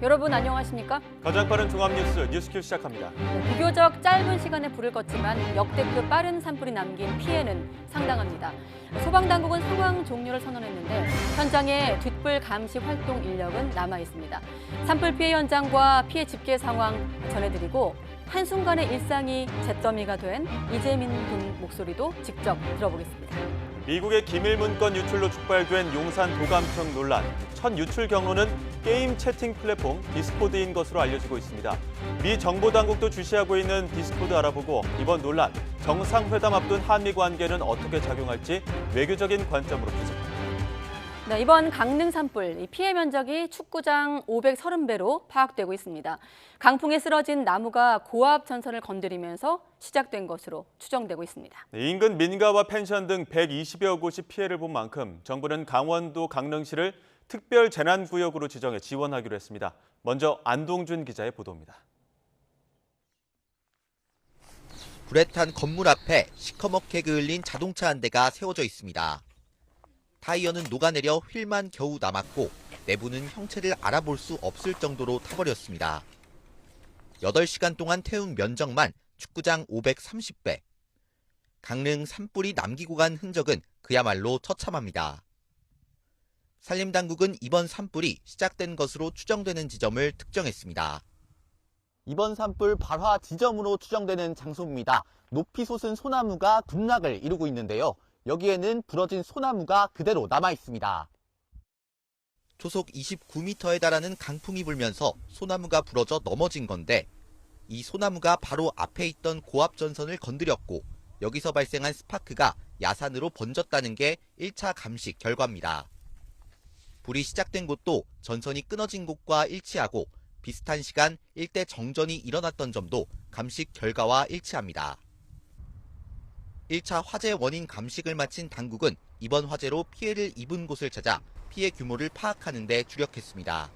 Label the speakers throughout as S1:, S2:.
S1: 여러분 안녕하십니까?
S2: 가장 빠른 종합뉴스 뉴스큐 시작합니다.
S1: 비교적 짧은 시간에 불을 껐지만 역대급 빠른 산불이 남긴 피해는 상당합니다. 소방당국은 상황 종료를 선언했는데 현장에 뒷불 감시 활동 인력은 남아 있습니다. 산불 피해 현장과 피해 집계 상황 전해드리고 한순간의 일상이 잿더미가 된 이재민 군 목소리도 직접 들어보겠습니다.
S2: 미국의 기밀 문건 유출로 촉발된 용산 도감청 논란. 첫 유출 경로는 게임 채팅 플랫폼 디스코드인 것으로 알려지고 있습니다. 미 정보당국도 주시하고 있는 디스코드 알아보고 이번 논란, 정상회담 앞둔 한미 관계는 어떻게 작용할지 외교적인 관점으로 분석합니다.
S1: 네, 이번 강릉 산불, 피해 면적이 축구장 530배로 파악되고 있습니다. 강풍에 쓰러진 나무가 고압 전선을 건드리면서 시작된 것으로 추정되고 있습니다.
S2: 인근 민가와 펜션 등 120여 곳이 피해를 본 만큼 정부는 강원도 강릉시를 특별 재난구역으로 지정해 지원하기로 했습니다. 먼저 안동준 기자의 보도입니다.
S3: 불에 탄 건물 앞에 시커멓게 그을린 자동차 한 대가 세워져 있습니다. 타이어는 녹아내려 휠만 겨우 남았고 내부는 형체를 알아볼 수 없을 정도로 타버렸습니다. 8시간 동안 태운 면적만 축구장 530배. 강릉 산불이 남기고 간 흔적은 그야말로 처참합니다. 산림당국은 이번 산불이 시작된 것으로 추정되는 지점을 특정했습니다. 이번 산불 발화 지점으로 추정되는 장소입니다. 높이 솟은 소나무가 군락을 이루고 있는데요. 여기에는 부러진 소나무가 그대로 남아 있습니다. 초속 29m에 달하는 강풍이 불면서 소나무가 부러져 넘어진 건데 이 소나무가 바로 앞에 있던 고압 전선을 건드렸고 여기서 발생한 스파크가 야산으로 번졌다는 게 1차 감식 결과입니다. 불이 시작된 곳도 전선이 끊어진 곳과 일치하고 비슷한 시간 일대 정전이 일어났던 점도 감식 결과와 일치합니다. 1차 화재 원인 감식을 마친 당국은 이번 화재로 피해를 입은 곳을 찾아 피해 규모를 파악하는 데 주력했습니다.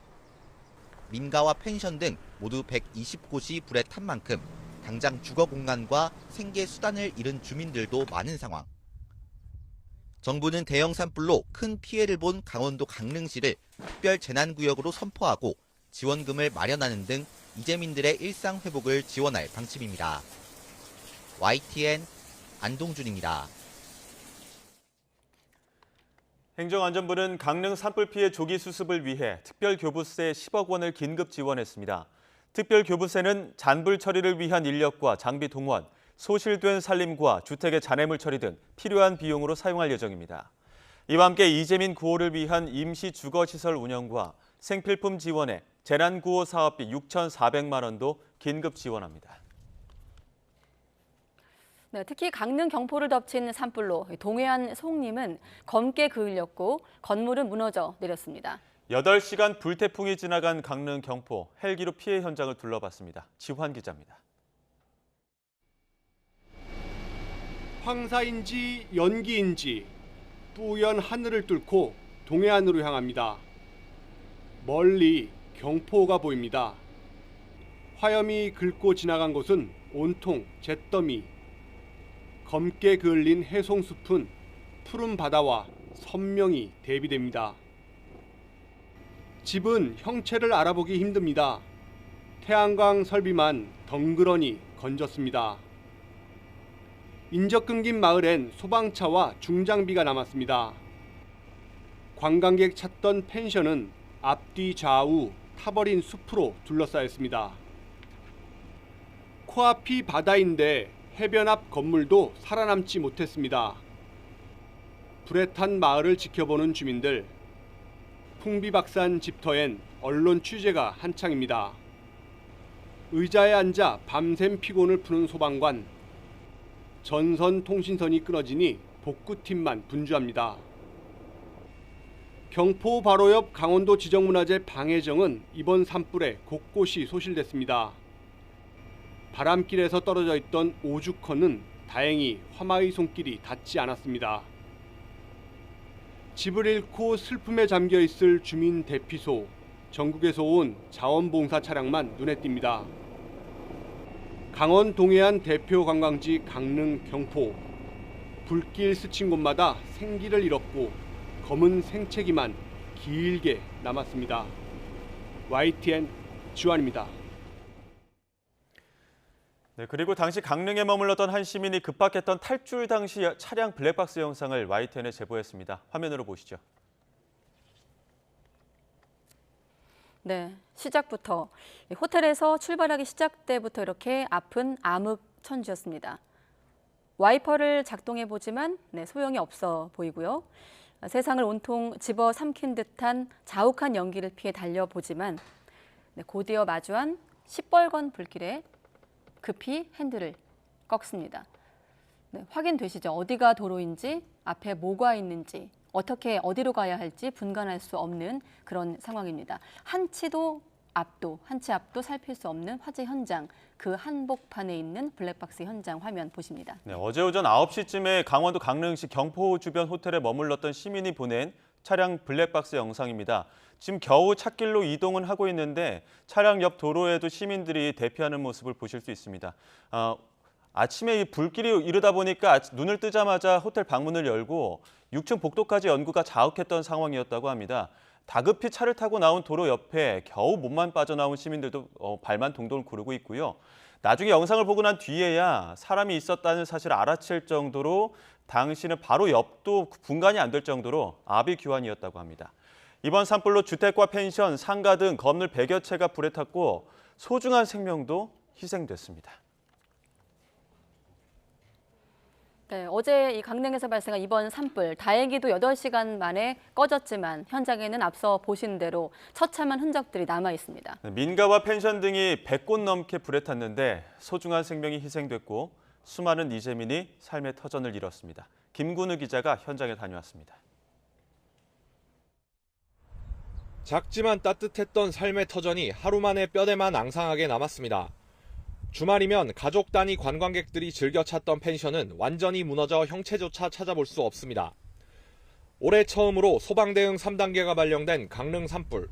S3: 민가와 펜션 등 모두 120곳이 불에 탄 만큼 당장 주거 공간과 생계 수단을 잃은 주민들도 많은 상황. 정부는 대형 산불로 큰 피해를 본 강원도 강릉시를 특별 재난구역으로 선포하고 지원금을 마련하는 등 이재민들의 일상 회복을 지원할 방침입니다. YTN 안동준입니다.
S2: 행정안전부는 강릉 산불 피해 조기 수습을 위해 특별교부세 10억 원을 긴급 지원했습니다. 특별교부세는 잔불 처리를 위한 인력과 장비 동원, 소실된 산림과 주택의 잔해물 처리 등 필요한 비용으로 사용할 예정입니다. 이와 함께 이재민 구호를 위한 임시 주거시설 운영과 생필품 지원에 재난구호 사업비 6,400만 원도 긴급 지원합니다.
S1: 네, 특히 강릉 경포를 덮친 산불로 동해안 송림은 검게 그을렸고 건물은 무너져 내렸습니다.
S2: 8시간 불태풍이 지나간 강릉 경포, 헬기로 피해 현장을 둘러봤습니다. 지환 기자입니다.
S4: 황사인지 연기인지 뿌연 하늘을 뚫고 동해안으로 향합니다. 멀리 경포가 보입니다. 화염이 긁고 지나간 곳은 온통 잿더미. 검게 그을린 해송숲은 푸른 바다와 선명히 대비됩니다. 집은 형체를 알아보기 힘듭니다. 태양광 설비만 덩그러니 건졌습니다. 인적 끊긴 마을엔 소방차와 중장비가 남았습니다. 관광객 찾던 펜션은 앞뒤 좌우 타버린 숲으로 둘러싸였습니다. 코앞이 바다인데 해변 앞 건물도 살아남지 못했습니다. 불에 탄 마을을 지켜보는 주민들. 풍비박산 집터엔 언론 취재가 한창입니다. 의자에 앉아 밤샘 피곤을 푸는 소방관. 전선 통신선이 끊어지니 복구팀만 분주합니다. 경포 바로 옆 강원도 지정문화재 방해정은 이번 산불에 곳곳이 소실됐습니다. 바람길에서 떨어져 있던 오죽헌은 다행히 화마의 손길이 닿지 않았습니다. 집을 잃고 슬픔에 잠겨 있을 주민 대피소, 전국에서 온 자원봉사 차량만 눈에 띕니다. 강원 동해안 대표 관광지 강릉 경포. 불길 스친 곳마다 생기를 잃었고 검은 생채기만 길게 남았습니다. YTN 지환입니다.
S2: 네, 그리고 당시 강릉에 머물렀던 한 시민이 급박했던 탈출 당시 차량 블랙박스 영상을 YTN에 제보했습니다. 화면으로 보시죠.
S1: 네, 시작부터 호텔에서 출발하기 시작 때부터 이렇게 앞은 암흑천주였습니다. 와이퍼를 작동해 보지만 소용이 없어 보이고요. 세상을 온통 집어삼킨 듯한 자욱한 연기를 피해 달려보지만 곧이어 마주한 시뻘건 불길에 급히 핸들을 꺾습니다. 확인되시죠? 어디가 도로인지, 앞에 뭐가 있는지, 어떻게 어디로 가야 할지 분간할 수 없는 그런 상황입니다. 한 치 앞도 살필 수 없는 화재 현장, 그 한복판에 있는 블랙박스 현장 화면 보십니다.
S2: 네, 어제 오전 9시쯤에 강원도 강릉시 경포 주변 호텔에 머물렀던 시민이 보낸 차량 블랙박스 영상입니다. 지금 겨우 찻길로 이동은 하고 있는데 차량 옆 도로에도 시민들이 대피하는 모습을 보실 수 있습니다. 아침에 이 불길이 이르다 보니까 눈을 뜨자마자 호텔 방문을 열고 6층 복도까지 연구가 자욱했던 상황이었다고 합니다. 다급히 차를 타고 나온 도로 옆에 겨우 몸만 빠져나온 시민들도 발만 동동 구르고 있고요. 나중에 영상을 보고 난 뒤에야 사람이 있었다는 사실을 알아챌 정도로 당시는 바로 옆도 분간이 안 될 정도로 아비규환이었다고 합니다. 이번 산불로 주택과 펜션, 상가 등 건물 100여 채가 불에 탔고 소중한 생명도 희생됐습니다.
S1: 네, 어제 이 강릉에서 발생한 이번 산불, 다행히도 8시간 만에 꺼졌지만 현장에는 앞서 보신 대로 처참한 흔적들이 남아 있습니다.
S2: 민가와 펜션 등이 100곳 넘게 불에 탔는데 소중한 생명이 희생됐고 수많은 이재민이 삶의 터전을 잃었습니다. 김군우 기자가 현장에 다녀왔습니다.
S5: 작지만 따뜻했던 삶의 터전이 하루 만에 뼈대만 앙상하게 남았습니다. 주말이면 가족 단위 관광객들이 즐겨 찾던 펜션은 완전히 무너져 형체조차 찾아볼 수 없습니다. 올해 처음으로 소방대응 3단계가 발령된 강릉 산불.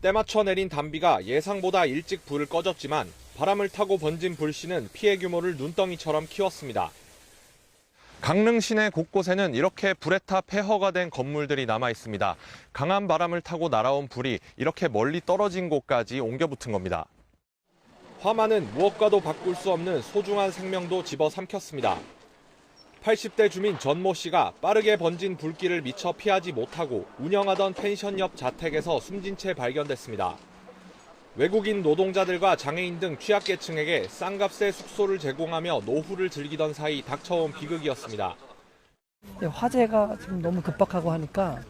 S5: 때맞춰 내린 단비가 예상보다 일찍 불을 꺼졌지만 바람을 타고 번진 불씨는 피해 규모를 눈덩이처럼 키웠습니다. 강릉 시내 곳곳에는 이렇게 불에 타 폐허가 된 건물들이 남아 있습니다. 강한 바람을 타고 날아온 불이 이렇게 멀리 떨어진 곳까지 옮겨 붙은 겁니다. 화마는 무엇과도 바꿀 수 없는 소중한 생명도 집어삼켰습니다. 80대 주민 전모 씨가 빠르게 번진 불길을 미처 피하지 못하고 운영하던 펜션 옆 자택에서 숨진 채 발견됐습니다. 외국인 노동자들과 장애인 등 취약계층에게 싼값에 숙소를 제공하며 노후를 즐기던 사이 닥쳐온 비극이었습니다.
S6: 화재가 지금 너무 급박하고 하니까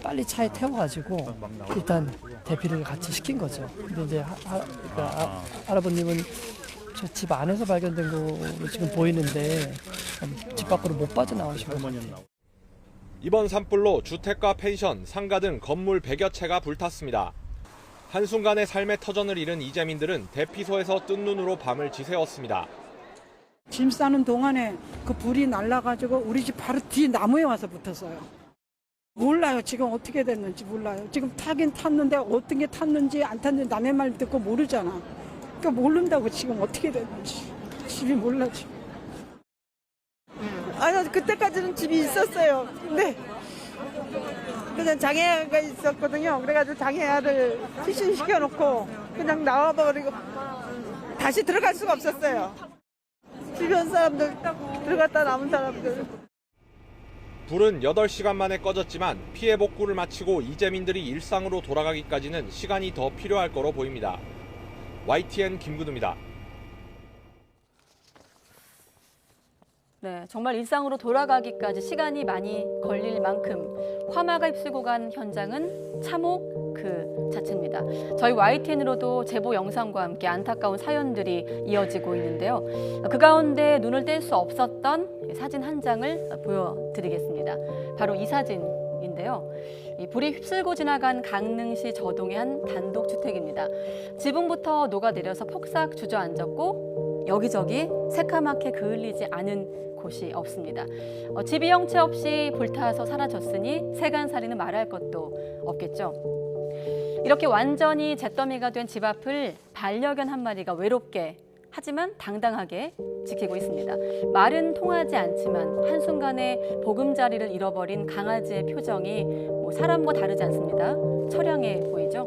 S6: 빨리 차에 태워가지고 일단 대피를 같이 시킨 거죠. 근데 이제 할아버님은 저 집 안에서 발견된 거로 지금 보이는데 집 밖으로 못 빠져나오신 거예요.
S5: 이번 산불로 주택과 펜션, 상가 등 건물 100여 채가 불탔습니다. 한순간에 삶의 터전을 잃은 이재민들은 대피소에서 뜬 눈으로 밤을 지새웠습니다.
S7: 짐 싸는 동안에 그 불이 날라가지고 우리 집 바로 뒤 나무에 와서 붙었어요. 몰라요. 지금 어떻게 됐는지 몰라요. 지금 타긴 탔는데 어떤 게 탔는지 안 탔는지 남의 말 듣고 모르잖아. 그러니까 모른다고 지금 어떻게 됐는지. 집이 몰라 지금.
S8: 아니 그때까지는 집이 있었어요. 근데 그냥 장애가 있었거든요. 그래가지고 장애아를 피신시켜놓고 그냥 나와버리고 다시 들어갈 수가 없었어요. 주변 사람들 들어갔다 남은 사람들.
S5: 불은 8시간 만에 꺼졌지만 피해 복구를 마치고 이재민들이 일상으로 돌아가기까지는 시간이 더 필요할 거로 보입니다. YTN 김근우입니다.
S1: 네, 정말 일상으로 돌아가기까지 시간이 많이 걸릴 만큼 화마가 휩쓸고 간 현장은 참혹 그 자체입니다. 저희 YTN으로도 제보 영상과 함께 안타까운 사연들이 이어지고 있는데요. 그 가운데 눈을 뗄 수 없었던 사진 한 장을 보여드리겠습니다. 바로 이 사진인데요. 이 불이 휩쓸고 지나간 강릉시 저동의 한 단독주택입니다. 지붕부터 녹아내려서 폭삭 주저앉았고 여기저기 새카맣게 그을리지 않은 곳이 없습니다. 집이 형체 없이 불타서 사라졌으니 세간살이는 말할 것도 없겠죠. 이렇게 완전히 잿더미가 된 집 앞을 반려견 한 마리가 외롭게 하지만 당당하게 지키고 있습니다. 말은 통하지 않지만 한순간에 보금자리를 잃어버린 강아지의 표정이 사람과 다르지 않습니다. 처량해 보이죠?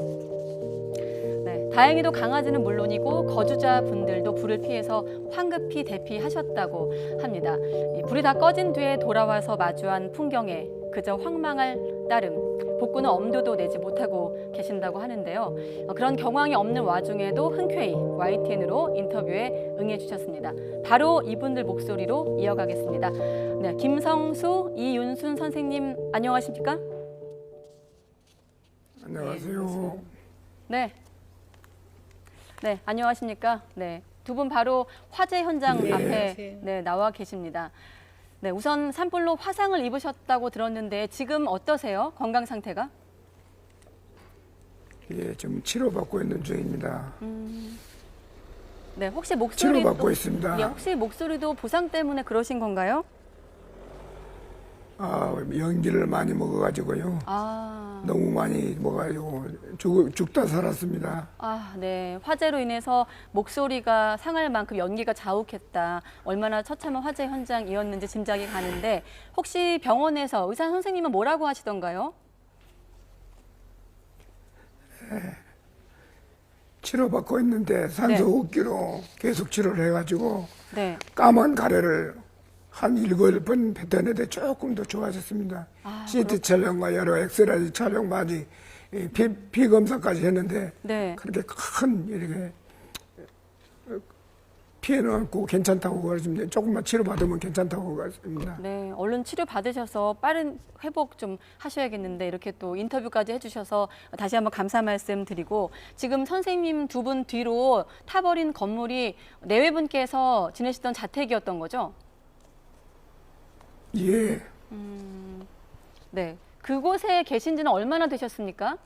S1: 다행히도 강아지는 물론이고 거주자분들도 불을 피해서 황급히 대피하셨다고 합니다. 이 불이 다 꺼진 뒤에 돌아와서 마주한 풍경에 그저 황망할 따름, 복구는 엄두도 내지 못하고 계신다고 하는데요. 그런 경황이 없는 와중에도 흔쾌히 YTN으로 인터뷰에 응해주셨습니다. 바로 이분들 목소리로 이어가겠습니다. 네, 김성수, 이윤순 선생님 안녕하십니까?
S9: 안녕하세요.
S1: 네. 네, 안녕하십니까? 네. 두 분 바로 화재 현장 앞에 나와 계십니다. 네, 우선 산불로 화상을 입으셨다고 들었는데 지금 어떠세요? 건강 상태가?
S9: 예, 지금 치료받고 있는 중입니다.
S1: 네, 혹시 목소리도
S9: 치료받고 있습니다.
S1: 예, 혹시 목소리도 부상 때문에 그러신 건가요?
S9: 연기를 많이 먹어가지고요. 너무 많이 먹어가지고 죽다 살았습니다.
S1: 네. 화재로 인해서 목소리가 상할 만큼 연기가 자욱했다. 얼마나 처참한 화재 현장이었는지 짐작이 가는데 혹시 병원에서 의사 선생님은 뭐라고 하시던가요?
S9: 치료받고 있는데 산소호흡기로 계속 치료를 해가지고
S1: 네.
S9: 까만 가래를 한 7번 뱉어내는데 조금 더 좋아졌습니다. CT 촬영과 여러 엑스레이 촬영 많이 피 검사까지 했는데
S1: 네.
S9: 그렇게 큰 이렇게 피해는 없고 괜찮다고 그러시면 조금만 치료받으면 괜찮다고 그러십니다.
S1: 네, 얼른 치료 받으셔서 빠른 회복 좀 하셔야겠는데 이렇게 또 인터뷰까지 해주셔서 다시 한번 감사 말씀 드리고 지금 선생님 두 분 뒤로 타버린 건물이 내외분께서 지내시던 자택이었던 거죠?
S9: 예.
S1: 네, 그곳에 계신 지는 얼마나 되셨습니까?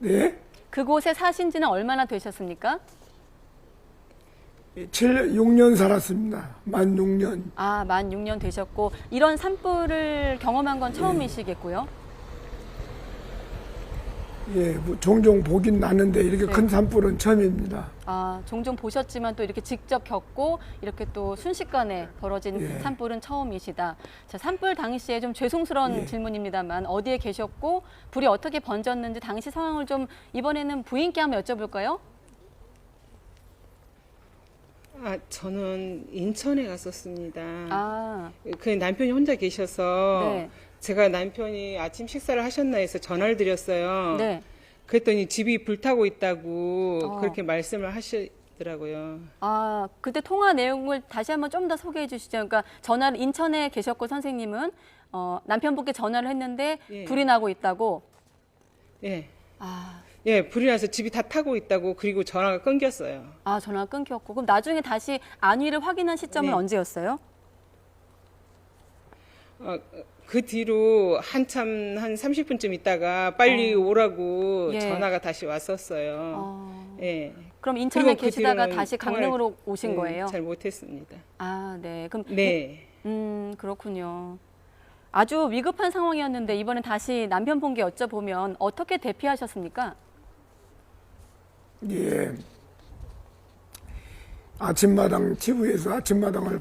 S9: 네?
S1: 그곳에 사신 지는 얼마나 되셨습니까?
S9: 6년 살았습니다. 만 6년.
S1: 만 6년 되셨고 이런 산불을 경험한 건 처음이시겠고요?
S9: 예, 뭐 종종 보긴 났는데 이렇게 큰 산불은 처음입니다.
S1: 종종 보셨지만 또 이렇게 직접 겪고 이렇게 또 순식간에 벌어진 산불은 처음이시다. 자, 산불 당시에 좀 죄송스러운 질문입니다만 어디에 계셨고 불이 어떻게 번졌는지 당시 상황을 좀 이번에는 부인께 한번 여쭤볼까요?
S10: 저는 인천에 갔었습니다. 그 남편이 혼자 계셔서
S1: 네.
S10: 제가 남편이 아침 식사를 하셨나 해서 전화를 드렸어요.
S1: 네.
S10: 그랬더니 집이 불타고 있다고 그렇게 말씀을 하시더라고요.
S1: 그때 통화 내용을 다시 한번 좀 더 소개해 주시죠. 그러니까 전화를 인천에 계셨고 선생님은 남편분께 전화를 했는데 불이 나고 있다고.
S10: 예. 예, 불이 나서 집이 다 타고 있다고 그리고 전화가 끊겼어요.
S1: 전화가 끊겼고 그럼 나중에 다시 안위를 확인한 시점은 언제였어요?
S10: 그 뒤로 한참 한 30분쯤 있다가 빨리 오라고 전화가 다시 왔었어요. 예.
S1: 그럼 인천에
S10: 그
S1: 계시다가
S10: 뒤로는
S1: 다시 강릉으로 오신 거예요?
S10: 잘 못했습니다.
S1: 네. 그럼
S10: 네.
S1: 그렇군요. 아주 위급한 상황이었는데 이번에 다시 남편분께 여쭤보면 어떻게 대피하셨습니까?
S9: 예. 아침마당 TV에서 아침마당을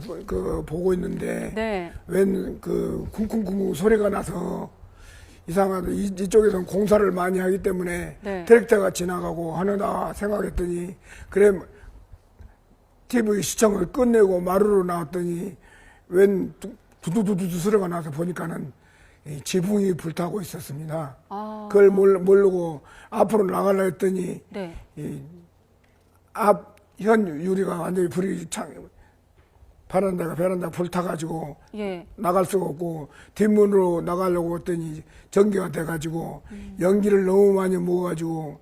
S9: 보고 있는데 웬 쿵쿵쿵 소리가 나서 이상하다. 이쪽에서는 공사를 많이 하기 때문에 트랙터가 지나가고 하느라 생각했더니 그래 TV 시청을 끝내고 마루로 나왔더니 웬 두두두두 소리가 나서 보니까는 지붕이 불타고 있었습니다. 그걸 모르고 앞으로 나가려 했더니 앞 현 유리가 완전히 불이 베란다 불타가지고 나갈 수가 없고 뒷문으로 나가려고 했더니 전기가 돼가지고 연기를 너무 많이 먹어가지고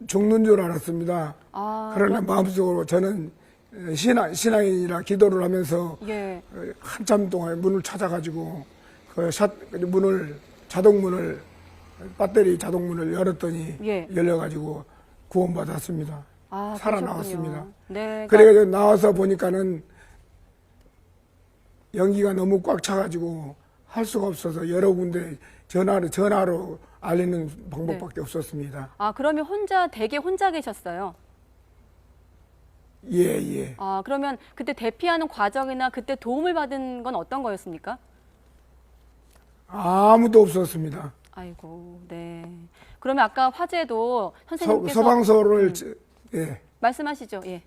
S9: 죽는 줄 알았습니다. 그러나 마음속으로 저는 신앙인이라 기도를 하면서 한참 동안 문을 찾아가지고 자동문을 배터리 자동문을 열었더니 열려가지고 구원받았습니다. 살아나왔습니다. 그래가지고 나와서 보니까는 연기가 너무 꽉 차가지고 할 수가 없어서 여러 군데 전화로 알리는 방법밖에 없었습니다.
S1: 그러면 댁에 혼자 계셨어요?
S9: 예.
S1: 그러면 그때 대피하는 과정이나 그때 도움을 받은 건 어떤 거였습니까?
S9: 아무도 없었습니다.
S1: 아이고, 네. 그러면 아까 화재도 선생님께서
S9: 소방서를 예.
S1: 말씀하시죠. 예.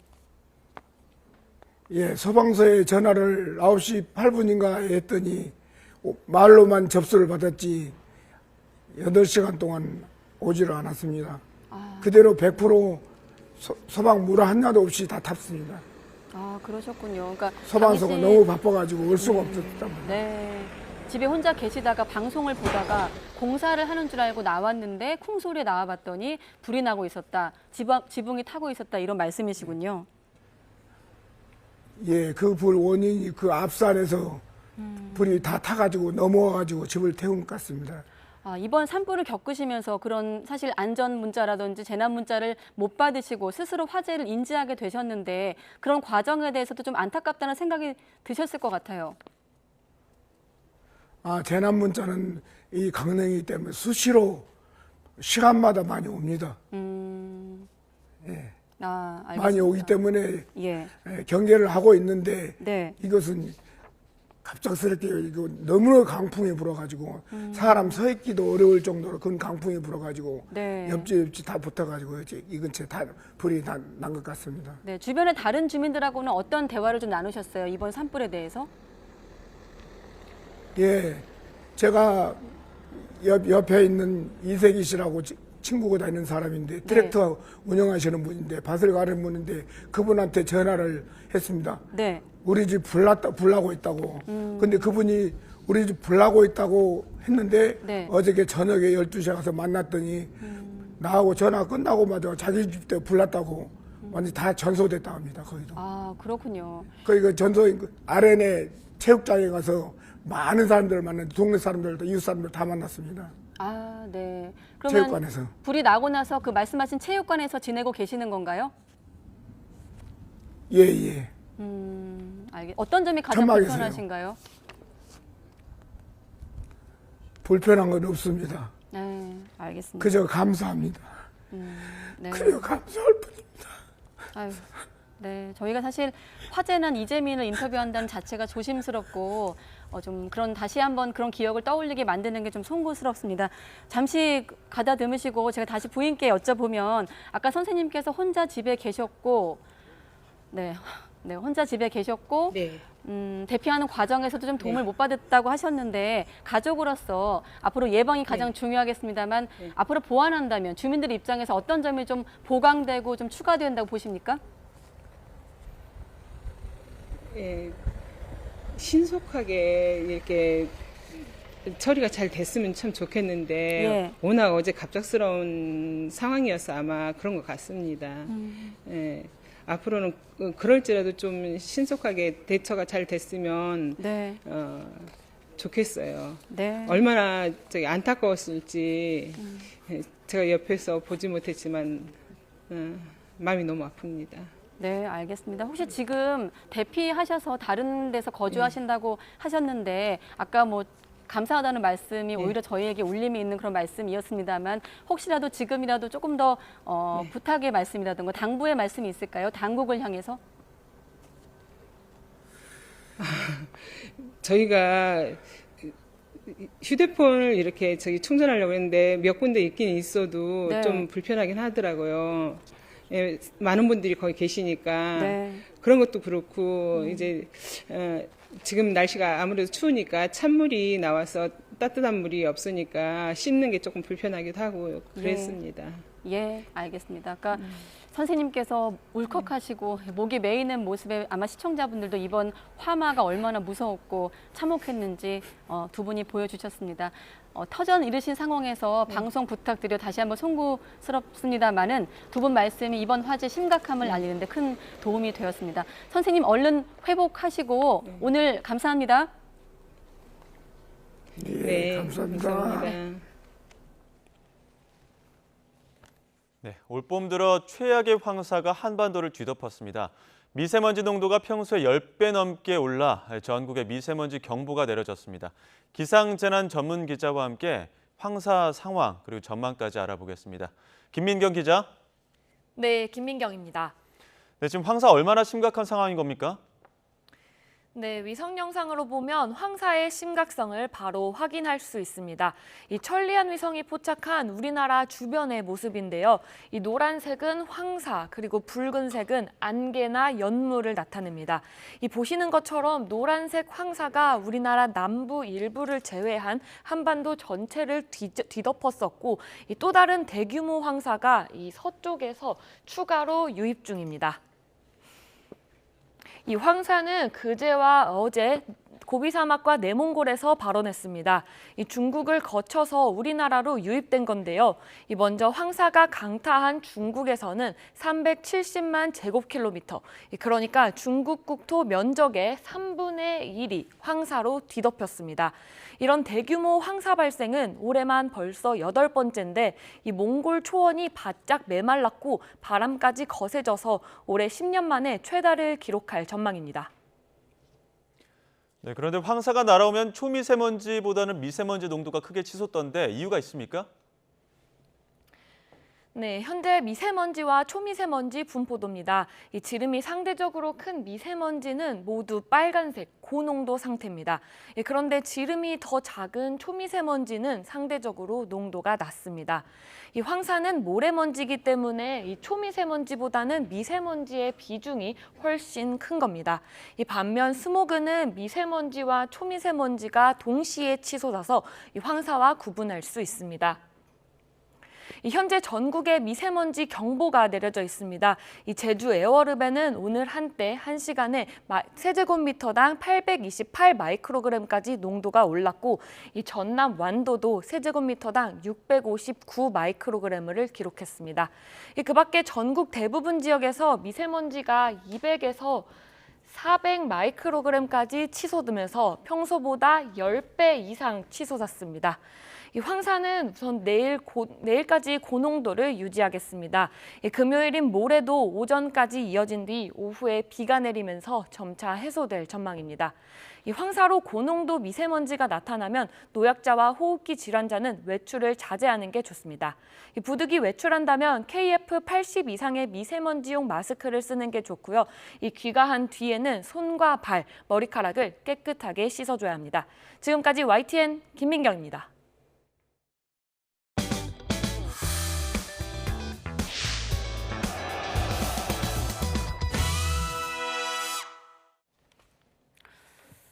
S9: 예, 소방서에 전화를 9시 8분인가 했더니 말로만 접수를 받았지 8시간 동안 오지를 않았습니다. 그대로 100% 소방 물 하나도 없이 다 탔습니다.
S1: 아, 그러셨군요. 그러니까
S9: 소방서가
S1: 당시-
S9: 너무 바빠가지고 올 수가 없었단 말이에요.
S1: 네. 집에 혼자 계시다가 방송을 보다가 공사를 하는 줄 알고 나왔는데 쿵 소리에 나와봤더니 불이 나고 있었다. 지붕이 타고 있었다. 이런 말씀이시군요.
S9: 예, 그 불 원인이 그 앞산에서 불이 다 타가지고 넘어와가지고 집을 태운 것 같습니다.
S1: 아, 이번 산불을 겪으시면서 그런 사실 안전 문자라든지 재난 문자를 못 받으시고 스스로 화재를 인지하게 되셨는데 그런 과정에 대해서도 좀 안타깝다는 생각이 드셨을 것 같아요.
S9: 재난 문자는 이 강릉이기 때문에 수시로 시간마다 많이 옵니다. 예.
S1: 알겠습니다.
S9: 많이 오기 때문에
S1: 예.
S9: 경계를 하고 있는데
S1: 네.
S9: 이것은 갑작스럽게 이거 너무 강풍이 불어가지고 사람 서 있기도 어려울 정도로 큰 강풍이 불어가지고
S1: 네.
S9: 옆집 다 붙어가지고 이 근처에 다 불이 다 난 것 같습니다.
S1: 네, 주변의 다른 주민들하고는 어떤 대화를 좀 나누셨어요? 이번 산불에 대해서?
S9: 예, 제가 옆에 있는 이세기 씨라고 친구가 다니는 사람인데 트랙터 운영하시는 분인데 밭을 가르는 분인데 그분한테 전화를 했습니다.
S1: 네.
S9: 우리 집 불나고 있다고. 근데 그분이 우리 집 불나고 있다고 했는데
S1: 네.
S9: 어저께 저녁에 12시에 가서 만났더니 나하고 전화 끝나고마자 자기 집도 불났다고 완전히 다 전소됐다고 합니다. 거기도.
S1: 아, 그렇군요.
S9: 그 전소 아련에 체육장에 가서 많은 사람들을 만났는데 동네 사람들도 이웃 사람들 다 만났습니다.
S1: 아, 네. 그러면
S9: 체육관에서.
S1: 불이 나고 나서 그 말씀하신 체육관에서 지내고 계시는 건가요?
S9: 예, 예.
S1: 어떤 점이 가장
S9: 천막이세요.
S1: 불편하신가요?
S9: 불편한 건 없습니다.
S1: 네, 알겠습니다.
S9: 그저 감사합니다.
S1: 네.
S9: 그저 감사할 뿐입니다.
S1: 아유, 네, 저희가 사실 화재난 이재민을 인터뷰한다는 자체가 조심스럽고 좀 그런 다시 한번 그런 기억을 떠올리게 만드는 게 좀 송구스럽습니다. 잠시 가다듬으시고 제가 다시 부인께 여쭤보면 아까 선생님께서 혼자 집에 계셨고, 네, 혼자 집에 계셨고,
S10: 네.
S1: 대피하는 과정에서도 좀 도움을 못 받았다고 하셨는데 가족으로서 앞으로 예방이 가장 중요하겠습니다만 앞으로 보완한다면 주민들 입장에서 어떤 점이 좀 보강되고 좀 추가된다고 보십니까?
S10: 예, 신속하게 이렇게 처리가 잘 됐으면 참 좋겠는데
S1: 예.
S10: 워낙 어제 갑작스러운 상황이어서 아마 그런 것 같습니다. 예, 앞으로는 그럴지라도 좀 신속하게 대처가 잘 됐으면
S1: 네.
S10: 좋겠어요.
S1: 네.
S10: 얼마나 안타까웠을지 제가 옆에서 보지 못했지만 마음이 너무 아픕니다.
S1: 네, 알겠습니다. 혹시 지금 대피하셔서 다른 데서 거주하신다고 하셨는데 아까 뭐 감사하다는 말씀이 오히려 저희에게 울림이 있는 그런 말씀이었습니다만 혹시라도 지금이라도 조금 더 부탁의 말씀이라든가 당부의 말씀이 있을까요? 당국을 향해서?
S10: 저희가 휴대폰을 이렇게 충전하려고 했는데 몇 군데 있긴 있어도
S1: 네.
S10: 좀 불편하긴 하더라고요. 예, 많은 분들이 거기 계시니까
S1: 네.
S10: 그런 것도 그렇고 이제 지금 날씨가 아무래도 추우니까 찬물이 나와서 따뜻한 물이 없으니까 씻는 게 조금 불편하기도 하고 그랬습니다.
S1: 예, 알겠습니다. 아까 선생님께서 울컥하시고 목이 메이는 모습에 아마 시청자분들도 이번 화마가 얼마나 무서웠고 참혹했는지 두 분이 보여주셨습니다. 터전 이르신 상황에서 방송 부탁드려 다시 한번 송구스럽습니다만은 두 분 말씀이 이번 화재 심각함을 알리는데 큰 도움이 되었습니다. 선생님 얼른 회복하시고 오늘 감사합니다.
S10: 네,
S9: 감사합니다.
S2: 네, 올봄 들어 최악의 황사가 한반도를 뒤덮었습니다. 미세먼지 농도가 평소에 10배 넘게 올라 전국에 미세먼지 경보가 내려졌습니다. 기상재난 전문 기자와 함께 황사 상황 그리고 전망까지 알아보겠습니다. 김민경 기자.
S11: 네, 김민경입니다.
S2: 네, 지금 황사 얼마나 심각한 상황인 겁니까?
S11: 네, 위성 영상으로 보면 황사의 심각성을 바로 확인할 수 있습니다. 이 천리안 위성이 포착한 우리나라 주변의 모습인데요. 이 노란색은 황사, 그리고 붉은색은 안개나 연물을 나타냅니다. 이 보시는 것처럼 노란색 황사가 우리나라 남부 일부를 제외한 한반도 전체를 뒤덮었었고, 또 다른 대규모 황사가 이 서쪽에서 추가로 유입 중입니다. 이 황사는 그제와 어제 고비 사막과 내몽골에서 발원했습니다. 이 중국을 거쳐서 우리나라로 유입된 건데요. 이 먼저 황사가 강타한 중국에서는 370만 제곱킬로미터, 그러니까 중국 국토 면적의 3분의 1이 황사로 뒤덮였습니다. 이런 대규모 황사 발생은 올해만 벌써 8번째인데 이 몽골 초원이 바짝 메말랐고 바람까지 거세져서 올해 10년 만에 최다를 기록할 전망입니다.
S2: 네, 그런데 황사가 날아오면 초미세먼지보다는 미세먼지 농도가 크게 치솟던데 이유가 있습니까?
S11: 네, 현재 미세먼지와 초미세먼지 분포도입니다. 이 지름이 상대적으로 큰 미세먼지는 모두 빨간색, 고농도 상태입니다. 그런데 지름이 더 작은 초미세먼지는 상대적으로 농도가 낮습니다. 이 황사는 모래먼지이기 때문에 이 초미세먼지보다는 미세먼지의 비중이 훨씬 큰 겁니다. 이 반면 스모그는 미세먼지와 초미세먼지가 동시에 치솟아서 이 황사와 구분할 수 있습니다. 현재 전국에 미세먼지 경보가 내려져 있습니다. 이 제주 에어르베는 오늘 한때 1시간에 세제곱미터당 828 마이크로그램까지 농도가 올랐고, 이 전남 완도도 세제곱미터당 659 마이크로그램을 기록했습니다. 그 밖에 전국 대부분 지역에서 미세먼지가 200에서 400 마이크로그램까지 치솟으면서 평소보다 10배 이상 치솟았습니다. 이 황사는 우선 내일까지 고농도를 유지하겠습니다. 금요일인 모레도 오전까지 이어진 뒤 오후에 비가 내리면서 점차 해소될 전망입니다. 이 황사로 고농도 미세먼지가 나타나면 노약자와 호흡기 질환자는 외출을 자제하는 게 좋습니다. 부득이 외출한다면 KF80 이상의 미세먼지용 마스크를 쓰는 게 좋고요. 이 귀가한 뒤에는 손과 발, 머리카락을 깨끗하게 씻어줘야 합니다. 지금까지 YTN 김민경입니다.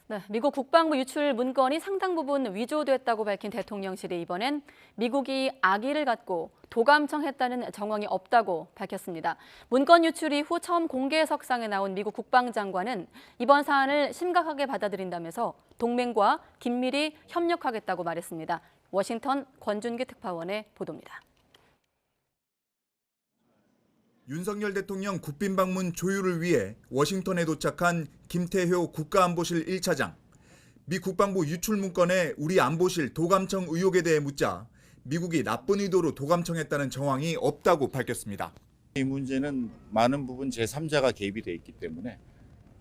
S1: 네, 미국 국방부 유출 문건이 상당 부분 위조됐다고 밝힌 대통령실이 이번엔 미국이 악의를 갖고 도감청했다는 정황이 없다고 밝혔습니다. 문건 유출 이후 처음 공개석상에 나온 미국 국방장관은 이번 사안을 심각하게 받아들인다면서 동맹과 긴밀히 협력하겠다고 말했습니다. 워싱턴 권준기 특파원의 보도입니다.
S12: 윤석열 대통령 국빈 방문 조율을 위해 워싱턴에 도착한 김태효 국가안보실 1차장. 미 국방부 유출 문건에 우리 안보실 도감청 의혹에 대해 묻자 미국이 나쁜 의도로 도감청했다는 정황이 없다고 밝혔습니다.
S13: 이 문제는 많은 부분 제3자가 개입이 돼 있기 때문에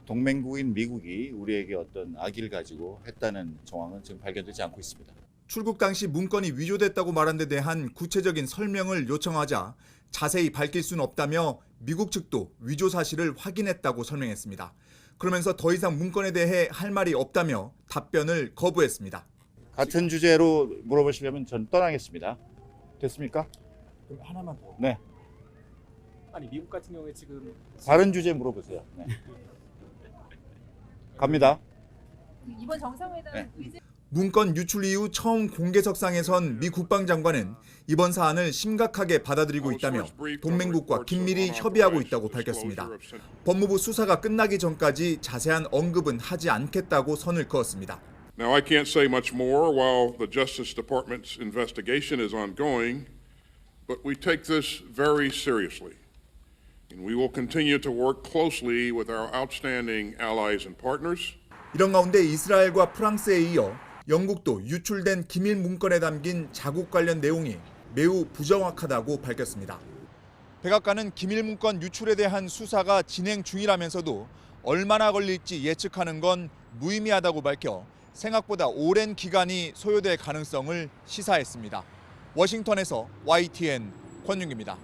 S13: 동맹국인 미국이 우리에게 어떤 악의를 가지고 했다는 정황은 지금 발견되지 않고 있습니다.
S12: 출국 당시 문건이 위조됐다고 말한 데 대한 구체적인 설명을 요청하자 자세히 밝힐 수는 없다며 미국 측도 위조 사실을 확인했다고 설명했습니다. 그러면서 더 이상 문건에 대해 할 말이 없다며 답변을 거부했습니다.
S13: 같은 주제로 물어보시려면 전 떠나겠습니다. 됐습니까?
S14: 그럼 하나만 더.
S13: 네.
S14: 아니 미국 같은 경우에 지금
S13: 다른 주제 물어보세요. 네. 갑니다.
S15: 이번 정상회담
S13: 네.
S12: 문건 유출 이후 처음 공개석상에 선 미 국방장관은 이번 사안을 심각하게 받아들이고 있다며 동맹국과 긴밀히 협의하고 있다고 밝혔습니다. 법무부 수사가 끝나기 전까지 자세한 언급은 하지 않겠다고 선을 그었습니다.
S16: Now I can't say much more while the Justice Department's investigation is ongoing, but we take this very seriously. And we will continue to work closely with our outstanding allies and partners.
S12: 이런 가운데 이스라엘과 프랑스에 이어 영국도 유출된 기밀 문건에 담긴 자국 관련 내용이 매우 부정확하다고 밝혔습니다. 백악관은 기밀 문건 유출에 대한 수사가 진행 중이라면서도 얼마나 걸릴지 예측하는 건 무의미하다고 밝혀 생각보다 오랜 기간이 소요될 가능성을 시사했습니다. 워싱턴에서 YTN 권윤기입니다.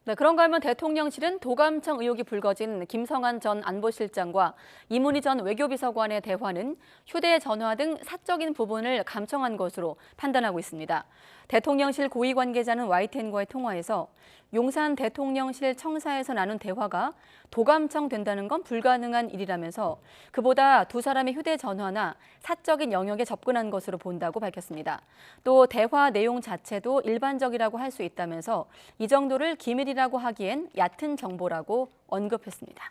S1: 네, 그런가 하면 대통령실은 도감청 의혹이 불거진 김성한 전 안보실장과 이문희 전 외교비서관의 대화는 휴대전화 등 사적인 부분을 감청한 것으로 판단하고 있습니다. 대통령실 고위 관계자는 YTN과의 통화에서 용산 대통령실 청사에서 나눈 대화가 도감청 된다는 건 불가능한 일이라면서 그보다 두 사람의 휴대전화나 사적인 영역에 접근한 것으로 본다고 밝혔습니다. 또 대화 내용 자체도 일반적이라고 할 수 있다면서 이 정도를 기밀이라고 하기엔 얕은 정보라고 언급했습니다.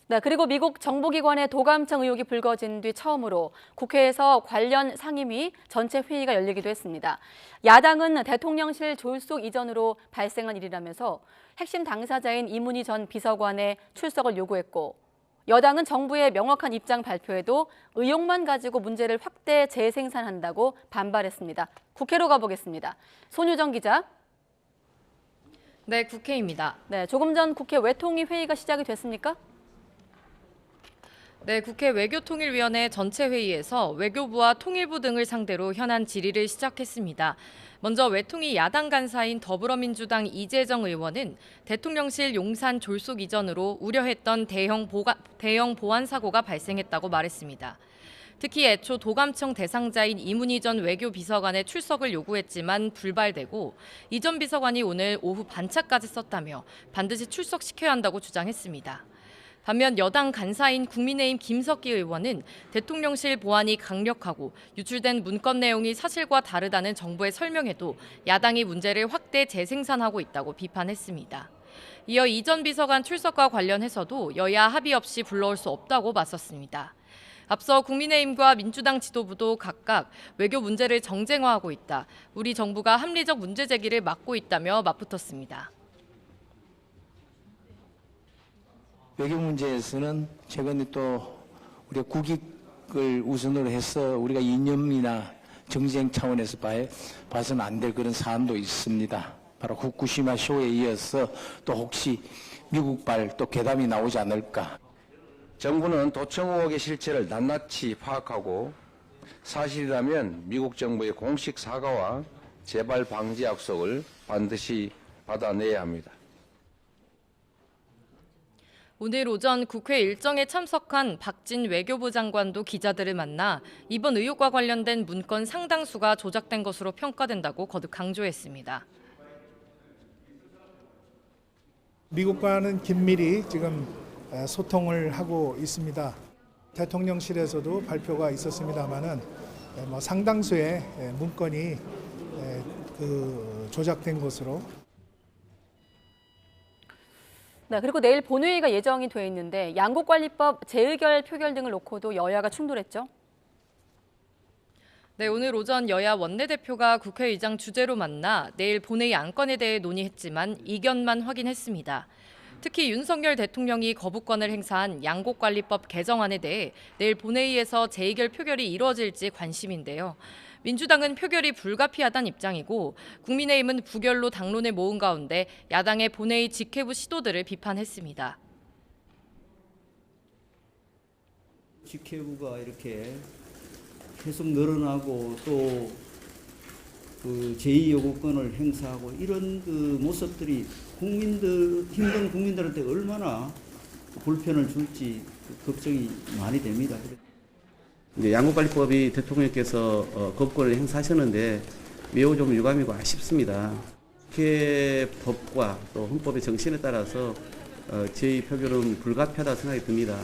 S1: 네, 그리고 미국 정보기관의 도감청 의혹이 불거진 뒤 처음으로 국회에서 관련 상임위 전체 회의가 열리기도 했습니다. 야당은 대통령실 졸속 이전으로 발생한 일이라면서 핵심 당사자인 이문희 전 비서관의 출석을 요구했고, 여당은 정부의 명확한 입장 발표에도 의혹만 가지고 문제를 확대 재생산한다고 반발했습니다. 국회로 가보겠습니다. 손유정 기자.
S11: 네, 국회입니다.
S1: 네, 조금 전 국회 외통위 회의가 시작이 됐습니까?
S11: 네, 국회 외교통일위원회 전체 회의에서 외교부와 통일부 등을 상대로 현안 질의를 시작했습니다. 먼저 외통위 야당 간사인 더불어민주당 이재정 의원은 대통령실 용산 졸속 이전으로 우려했던 대형 보안 사고가 발생했다고 말했습니다. 특히 애초 도감청 대상자인 이문희 전 외교비서관의 출석을 요구했지만 불발되고 이 전 비서관이 오늘 오후 반차까지 썼다며 반드시 출석시켜야 한다고 주장했습니다. 반면 여당 간사인 국민의힘 김석기 의원은 대통령실 보안이 강력하고 유출된 문건 내용이 사실과 다르다는 정부의 설명에도 야당이 문제를 확대 재생산하고 있다고 비판했습니다. 이어 이 전 비서관 출석과 관련해서도 여야 합의 없이 불러올 수 없다고 맞섰습니다. 앞서 국민의힘과 민주당 지도부도 각각 외교 문제를 정쟁화하고 있다, 우리 정부가 합리적 문제 제기를 막고 있다며 맞붙었습니다.
S17: 외교 문제에서는 최근에 또 우리가 국익을 우선으로 해서 우리가 이념이나 정쟁 차원에서 봐서는 안 될 그런 사안도 있습니다. 바로 후쿠시마 쇼에 이어서 또 혹시 미국발 또 괴담이 나오지 않을까.
S18: 정부는 도청 의혹의 실체를 낱낱이 파악하고 사실이라면 미국 정부의 공식 사과와 재발 방지 약속을 반드시 받아내야 합니다.
S11: 오늘 오전 국회 일정에 참석한 박진 외교부 장관도 기자들을 만나 이번 의혹과 관련된 문건 상당수가 조작된 것으로 평가된다고 거듭 강조했습니다.
S19: 미국과는 긴밀히 지금 소통을 하고 있습니다. 대통령실에서도 발표가 있었습니다마는 상당수의 문건이 조작된 것으로.
S1: 네, 그리고 내일 본회의가 예정이 돼 있는데 양국관리법 재의결 표결 등을 놓고도 여야가 충돌했죠.
S11: 네, 오늘 오전 여야 원내대표가 국회의장 주재로 만나 내일 본회의 안건에 대해 논의했지만 이견만 확인했습니다. 특히 윤석열 대통령이 거부권을 행사한 양국관리법 개정안에 대해 내일 본회의에서 재의결 표결이 이루어질지 관심인데요. 민주당은 표결이 불가피하다는 입장이고 국민의힘은 부결로 당론을 모은 가운데 야당의 본회의 직회부 시도들을 비판했습니다.
S20: 직회부가 이렇게 계속 늘어나고 또 그 제2요구권을 행사하고 이런 그 모습들이 힘든 국민들한테 얼마나 불편을 줄지 걱정이 많이 됩니다.
S21: 이제 양국관리법이 대통령께서 거부권을 행사하셨는데 매우 좀 유감이고 아쉽습니다. 국회 법과 또 헌법의 정신에 따라서 제2 표결은 불가피하다고 생각이 듭니다.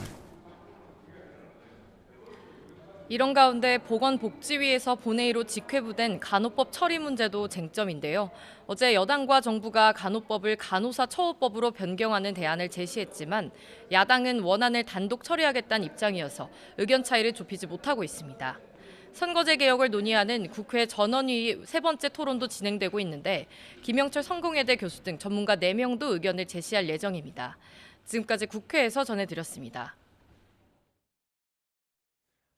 S11: 이런 가운데 보건복지위에서 본회의로 직회부된 간호법 처리 문제도 쟁점인데요. 어제 여당과 정부가 간호법을 간호사 처우법으로 변경하는 대안을 제시했지만 야당은 원안을 단독 처리하겠다는 입장이어서 의견 차이를 좁히지 못하고 있습니다. 선거제 개혁을 논의하는 국회 전원위 세 번째 토론도 진행되고 있는데 김영철 성공회대 교수 등 전문가 4명도 의견을 제시할 예정입니다. 지금까지 국회에서 전해드렸습니다.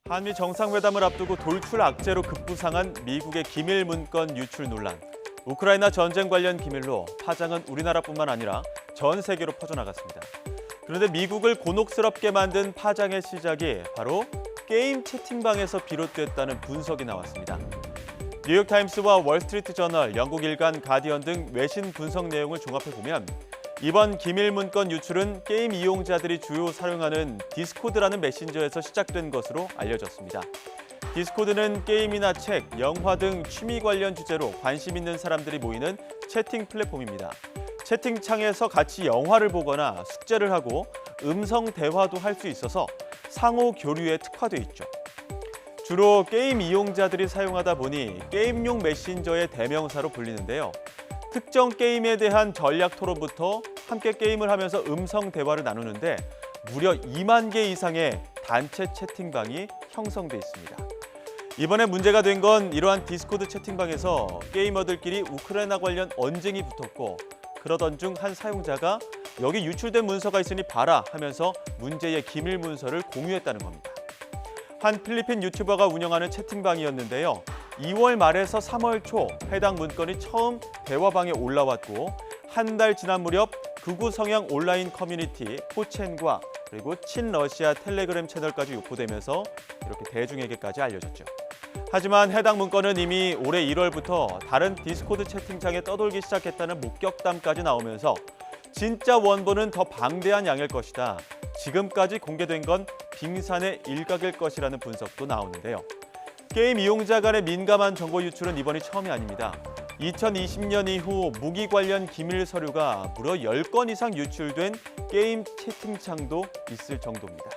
S2: 한미 정상회담을 앞두고 돌출 악재로 급부상한 미국의 기밀 문건 유출 논란. 우크라이나 전쟁 관련 기밀로 파장은 우리나라뿐만 아니라 전 세계로 퍼져나갔습니다. 그런데 미국을 곤혹스럽게 만든 파장의 시작이 바로 게임 채팅방에서 비롯됐다는 분석이 나왔습니다. 뉴욕타임스와 월스트리트저널, 영국 일간 가디언 등 외신 분석 내용을 종합해보면 이번 기밀 문건 유출은 게임 이용자들이 주요 사용하는 디스코드라는 메신저에서 시작된 것으로 알려졌습니다. 디스코드는 게임이나 책, 영화 등 취미 관련 주제로 관심 있는 사람들이 모이는 채팅 플랫폼입니다. 채팅창에서 같이 영화를 보거나 숙제를 하고 음성 대화도 할 수 있어서 상호 교류에 특화돼 있죠. 주로 게임 이용자들이 사용하다 보니 게임용 메신저의 대명사로 불리는데요. 특정 게임에 대한 전략 토론부터 함께 게임을 하면서 음성 대화를 나누는데 무려 2만 개 이상의 단체 채팅방이 형성돼 있습니다. 이번에 문제가 된 건 이러한 디스코드 채팅방에서 게이머들끼리 우크라이나 관련 언쟁이 붙었고 그러던 중 한 사용자가 여기 유출된 문서가 있으니 봐라 하면서 문제의 기밀 문서를 공유했다는 겁니다. 한 필리핀 유튜버가 운영하는 채팅방이었는데요. 2월 말에서 3월 초 해당 문건이 처음 대화방에 올라왔고 한 달 지난 무렵 극우 성향 온라인 커뮤니티 포첸과 그리고 친러시아 텔레그램 채널까지 유포되면서 이렇게 대중에게까지 알려졌죠. 하지만 해당 문건은 이미 올해 1월부터 다른 디스코드 채팅창에 떠돌기 시작했다는 목격담까지 나오면서 진짜 원본은 더 방대한 양일 것이다. 지금까지 공개된 건 빙산의 일각일 것이라는 분석도 나오는데요. 게임 이용자 간의 민감한 정보 유출은 이번이 처음이 아닙니다. 2020년 이후 무기 관련 기밀 서류가 무려 10건 이상 유출된 게임 채팅창도 있을 정도입니다.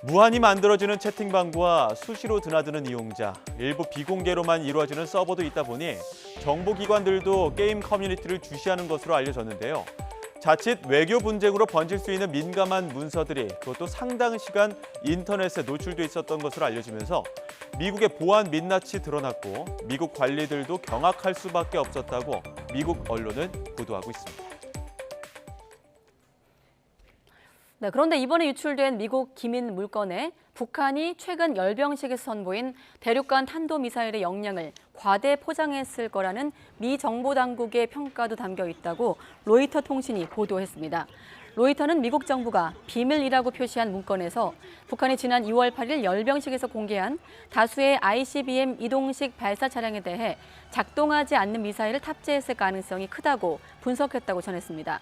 S2: 무한히 만들어지는 채팅방과 수시로 드나드는 이용자, 일부 비공개로만 이루어지는 서버도 있다 보니 정보기관들도 게임 커뮤니티를 주시하는 것으로 알려졌는데요. 자칫 외교 분쟁으로 번질 수 있는 민감한 문서들이 그것도 상당 시간 인터넷에 노출돼 있었던 것으로 알려지면서 미국의 보안 민낯이 드러났고 미국 관리들도 경악할 수밖에 없었다고 미국 언론은 보도하고 있습니다.
S1: 네, 그런데 이번에 유출된 미국 기밀 물건에 북한이 최근 열병식에서 선보인 대륙간 탄도미사일의 역량을 과대 포장했을 거라는 미 정보당국의 평가도 담겨 있다고 로이터 통신이 보도했습니다. 로이터는 미국 정부가 비밀이라고 표시한 문건에서 북한이 지난 2월 8일 열병식에서 공개한 다수의 ICBM 이동식 발사 차량에 대해 작동하지 않는 미사일을 탑재했을 가능성이 크다고 분석했다고 전했습니다.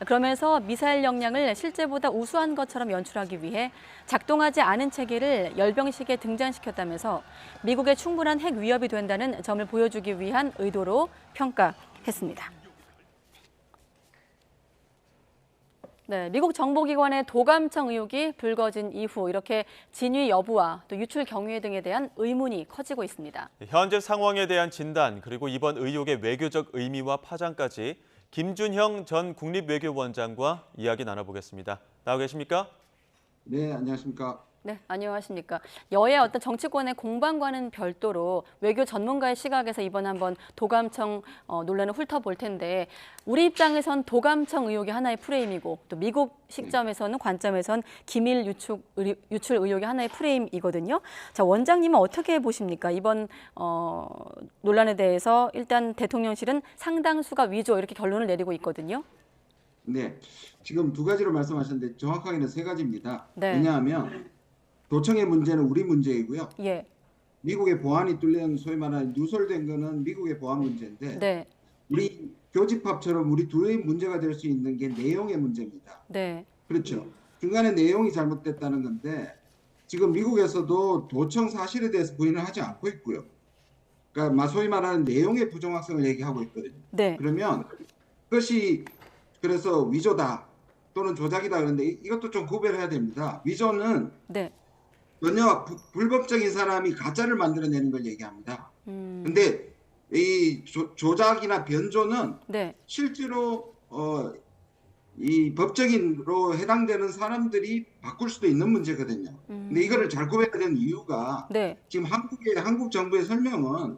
S1: 그러면서 미사일 역량을 실제보다 우수한 것처럼 연출하기 위해 작동하지 않은 체계를 열병식에 등장시켰다면서 미국에 충분한 핵 위협이 된다는 점을 보여주기 위한 의도로 평가했습니다. 네, 미국 정보기관의 도감청 의혹이 불거진 이후 이렇게 진위 여부와 또 유출 경위 등에 대한 의문이 커지고 있습니다.
S2: 현재 상황에 대한 진단 그리고 이번 의혹의 외교적 의미와 파장까지 김준형 전 국립외교원장과 이야기 나눠보겠습니다. 나와 계십니까?
S3: 네, 안녕하십니까?
S1: 네, 안녕하십니까. 여야 어떤 정치권의 공방과는 별도로 외교 전문가의 시각에서 이번 한번 도감청 논란을 훑어볼 텐데 우리 입장에선 도감청 의혹이 하나의 프레임이고 또 미국 시점에서는 관점에선 기밀 유출 의혹이 하나의 프레임이거든요. 자, 원장님은 어떻게 보십니까? 이번 논란에 대해서 일단 대통령실은 상당수가 위조 이렇게 결론을 내리고 있거든요.
S3: 네, 지금 두 가지로 말씀하셨는데 정확하게는 세 가지입니다.
S1: 네.
S3: 왜냐하면 도청의 문제는 우리 문제이고요.
S1: 예.
S3: 미국의 보안이 뚫린 소위 말하는 누설된 거는 미국의 보안 문제인데
S1: 네.
S3: 우리 교집합처럼 우리 둘의 문제가 될 수 있는 게 내용의 문제입니다.
S1: 네.
S3: 그렇죠. 중간에 내용이 잘못됐다는 건데 지금 미국에서도 도청 사실에 대해서 부인을 하지 않고 있고요. 그러니까 소위 말하는 내용의 부정확성을 얘기하고 있거든요.
S1: 네.
S3: 그러면 그것이 그래서 위조다 또는 조작이다 그런데 이것도 좀 구별해야 됩니다. 위조는
S1: 네.
S3: 전혀 불법적인 사람이 가짜를 만들어내는 걸 얘기합니다. 근데 이 조작이나 변조는
S1: 네.
S3: 실제로 이 법적인으로 해당되는 사람들이 바꿀 수도 있는 문제거든요. 근데 이거를 잘 구별해야 되는 이유가
S1: 네.
S3: 지금 한국 정부의 설명은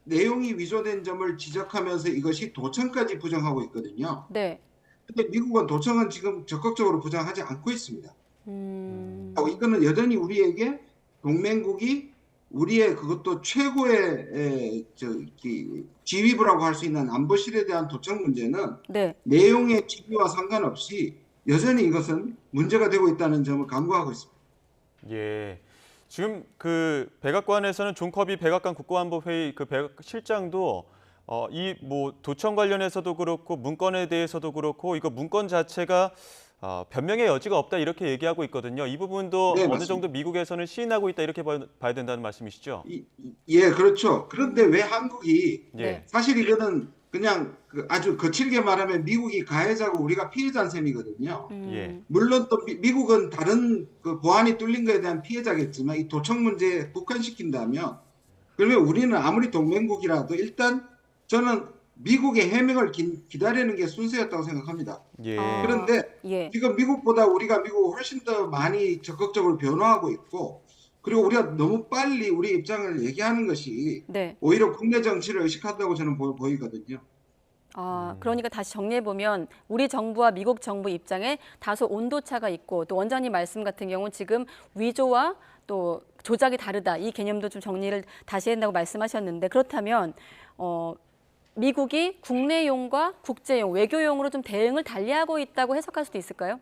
S3: 내용이 위조된 점을 지적하면서 이것이 도청까지 부정하고 있거든요.
S1: 네.
S3: 근데 미국은 도청은 지금 적극적으로 부정하지 않고 있습니다. 이거는 여전히 우리에게 동맹국이 우리의 그것도 최고의 지휘부라고 할 수 있는 안보실에 대한 도청 문제는
S1: 네.
S3: 내용의 지위와 상관없이 여전히 이것은 문제가 되고 있다는 점을 강조하고 있습니다.
S2: 예. 지금 그 백악관에서는 존 커비 백악관 국가안보회의 그 실장도 이 뭐 도청 관련해서도 그렇고 문건에 대해서도 그렇고 이거 문건 자체가 변명의 여지가 없다 이렇게 얘기하고 있거든요. 이 부분도
S3: 네,
S2: 어느
S3: 맞습니다.
S2: 정도 미국에서는 시인하고 있다 이렇게 봐야 된다는 말씀이시죠?
S3: 예, 그렇죠. 그런데 왜 한국이
S2: 예.
S3: 사실 이거는 그냥 아주 거칠게 말하면 미국이 가해자고 우리가 피해자인 셈이거든요.
S2: 예.
S3: 물론 또 미국은 다른 그 보안이 뚫린 거에 대한 피해자겠지만 이 도청 문제에 국한시킨다면 그러면 우리는 아무리 동맹국이라도 일단 저는 미국의 해명을 기다리는 게 순서였다고 생각합니다.
S2: 예.
S3: 그런데
S1: 예.
S3: 지금 미국보다 우리가 미국을 훨씬 더 많이 적극적으로 변화하고 있고 그리고 우리가 너무 빨리 우리 입장을 얘기하는 것이
S1: 네.
S3: 오히려 국내 정치를 의식한다고 저는 보이거든요.
S1: 그러니까 다시 정리해보면 우리 정부와 미국 정부 입장에 다소 온도차가 있고 또 원장님 말씀 같은 경우는 지금 위조와 또 조작이 다르다. 이 개념도 좀 정리를 다시 한다고 말씀하셨는데 그렇다면 미국이 국내용과 국제용, 외교용으로 좀 대응을 달리하고 있다고 해석할 수도 있을까요?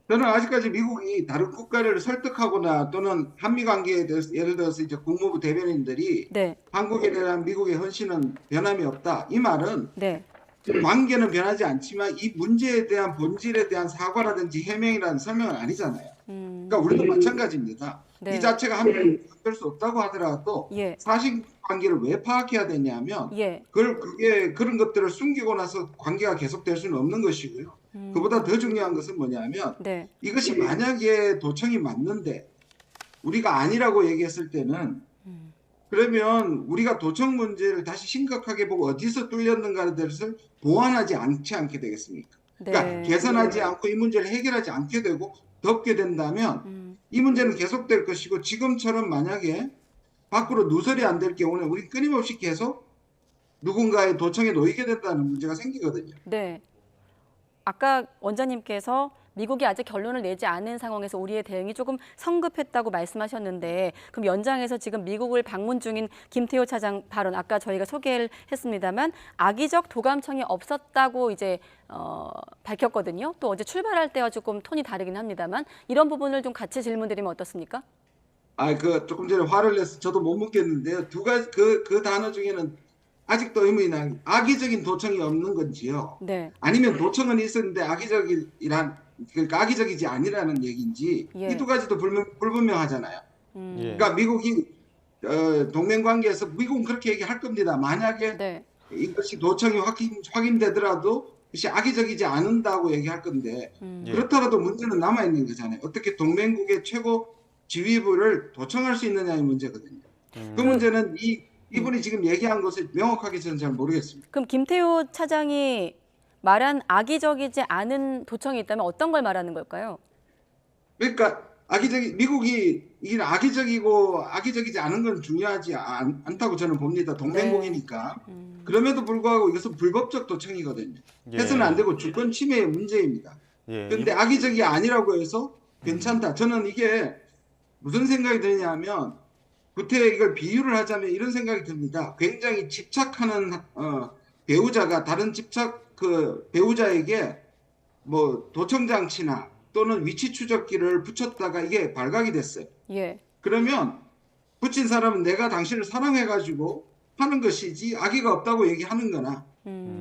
S3: 저는 아직까지 미국이 다른 국가를 설득하거나 또는 한미 관계에 대해서 예를 들어서 이제 국무부 대변인들이
S1: 네.
S3: 한국에 대한 미국의 헌신은 변함이 없다. 이 말은
S1: 네.
S3: 관계는 변하지 않지만 이 문제에 대한 본질에 대한 사과라든지 해명이라는 설명은 아니잖아요. 그러니까 우리도 마찬가지입니다.
S1: 네.
S3: 이 자체가 한국이 바뀔 수 없다고 하더라도
S1: 예.
S3: 사실관계를 왜 파악해야 되냐면
S1: 예.
S3: 그게 그런 것들을 숨기고 나서 관계가 계속될 수는 없는 것이고요. 그보다 더 중요한 것은 뭐냐면
S1: 네.
S3: 이것이 만약에 도청이 맞는데 우리가 아니라고 얘기했을 때는 그러면 우리가 도청 문제를 다시 심각하게 보고 어디서 뚫렸는가에 대해서 보완하지 않게 되겠습니까? 그러니까
S1: 네.
S3: 개선하지 않고 이 문제를 해결하지 않게 되고 덮게 된다면 이 문제는 계속될 것이고 지금처럼 만약에 밖으로 누설이 안 될 경우는 우리 끊임없이 계속 누군가의 도청에 놓이게 된다는 문제가 생기거든요.
S1: 네. 아까 원장님께서 미국이 아직 결론을 내지 않은 상황에서 우리의 대응이 조금 성급했다고 말씀하셨는데 그럼 연장해서 지금 미국을 방문 중인 김태호 차장 발언 아까 저희가 소개를 했습니다만 악의적 도감청이 없었다고 이제 밝혔거든요. 또 어제 출발할 때와 조금 톤이 다르긴 합니다만 이런 부분을 좀 같이 질문드리면 어떻습니까?
S3: 조금 전에 화를 내서 저도 못 묻겠는데요. 두 가지 그 단어 중에는 아직도 의문이 나는 악의적인 도청이 없는 건지요.
S1: 네.
S3: 아니면 도청은 있었는데 그러니까 악의적이지 아니라는 얘기인지
S1: 예.
S3: 이 두 가지도 불분명하잖아요.
S2: 예.
S3: 그러니까 미국이 동맹 관계에서 미국은 그렇게 얘기할 겁니다. 만약에
S1: 네.
S3: 이것이 도청이 확인되더라도 그것이 악의적이지 않는다고 얘기할 건데
S2: 예.
S3: 그렇더라도 문제는 남아 있는 거잖아요. 어떻게 동맹국의 최고 지휘부를 도청할 수 있느냐의 문제거든요. 그 문제는 이분이 지금 얘기한 것을 명확하게 저는 잘 모르겠습니다.
S1: 그럼 김태호 차장이 말한 악의적이지 않은 도청이 있다면 어떤 걸 말하는 걸까요?
S3: 그러니까 미국이 이게 악의적이고 악의적이지 않은 건 중요하지 않다고 저는 봅니다. 동맹국이니까. 그럼에도 불구하고 이것은 불법적 도청이거든요.
S2: 예.
S3: 해서는 안 되고 주권 침해의 문제입니다.
S2: 예.
S3: 그런데 악의적이 아니라고 해서 괜찮다. 저는 이게 무슨 생각이 드냐면 구태에 이걸 비유를 하자면 이런 생각이 듭니다. 굉장히 집착하는 배우자가 다른 배우자에게 뭐 도청 장치나 또는 위치 추적기를 붙였다가 이게 발각이 됐어요.
S1: 예.
S3: 그러면 붙인 사람은 내가 당신을 사랑해가지고 하는 것이지 악의가 없다고 얘기하는 거나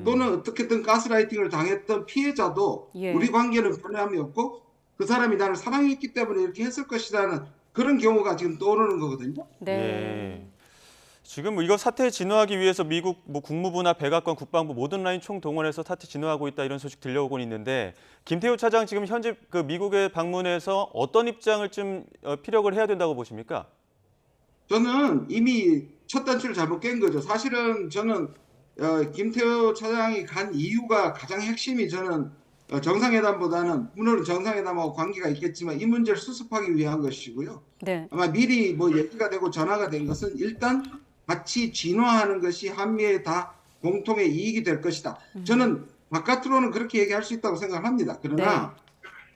S3: 또는 어떻게든 가스라이팅을 당했던 피해자도
S1: 예.
S3: 우리 관계는 변함이 없고 그 사람이 나를 사랑했기 때문에 이렇게 했을 것이라는 그런 경우가 지금 떠오르는 거거든요.
S1: 네.
S2: 예. 지금 이거 사태 진화하기 위해서 미국 국무부나 백악관, 국방부 모든 라인 총동원해서 사태 진화하고 있다 이런 소식 들려오고 있는데 김태호 차장 지금 현재 그 미국에 방문해서 어떤 입장을 좀 피력을 해야 된다고 보십니까?
S3: 저는 이미 첫 단추를 잘못 깬 거죠. 사실은 저는 김태호 차장이 간 이유가 가장 핵심이 저는 정상회담보다는 물론 정상회담하고 관계가 있겠지만 이 문제를 수습하기 위한 것이고요.
S1: 네.
S3: 아마 미리 뭐 얘기가 되고 전화가 된 것은 일단 같이 진화하는 것이 한미에 다 공통의 이익이 될 것이다. 저는 바깥으로는 그렇게 얘기할 수 있다고 생각합니다. 그러나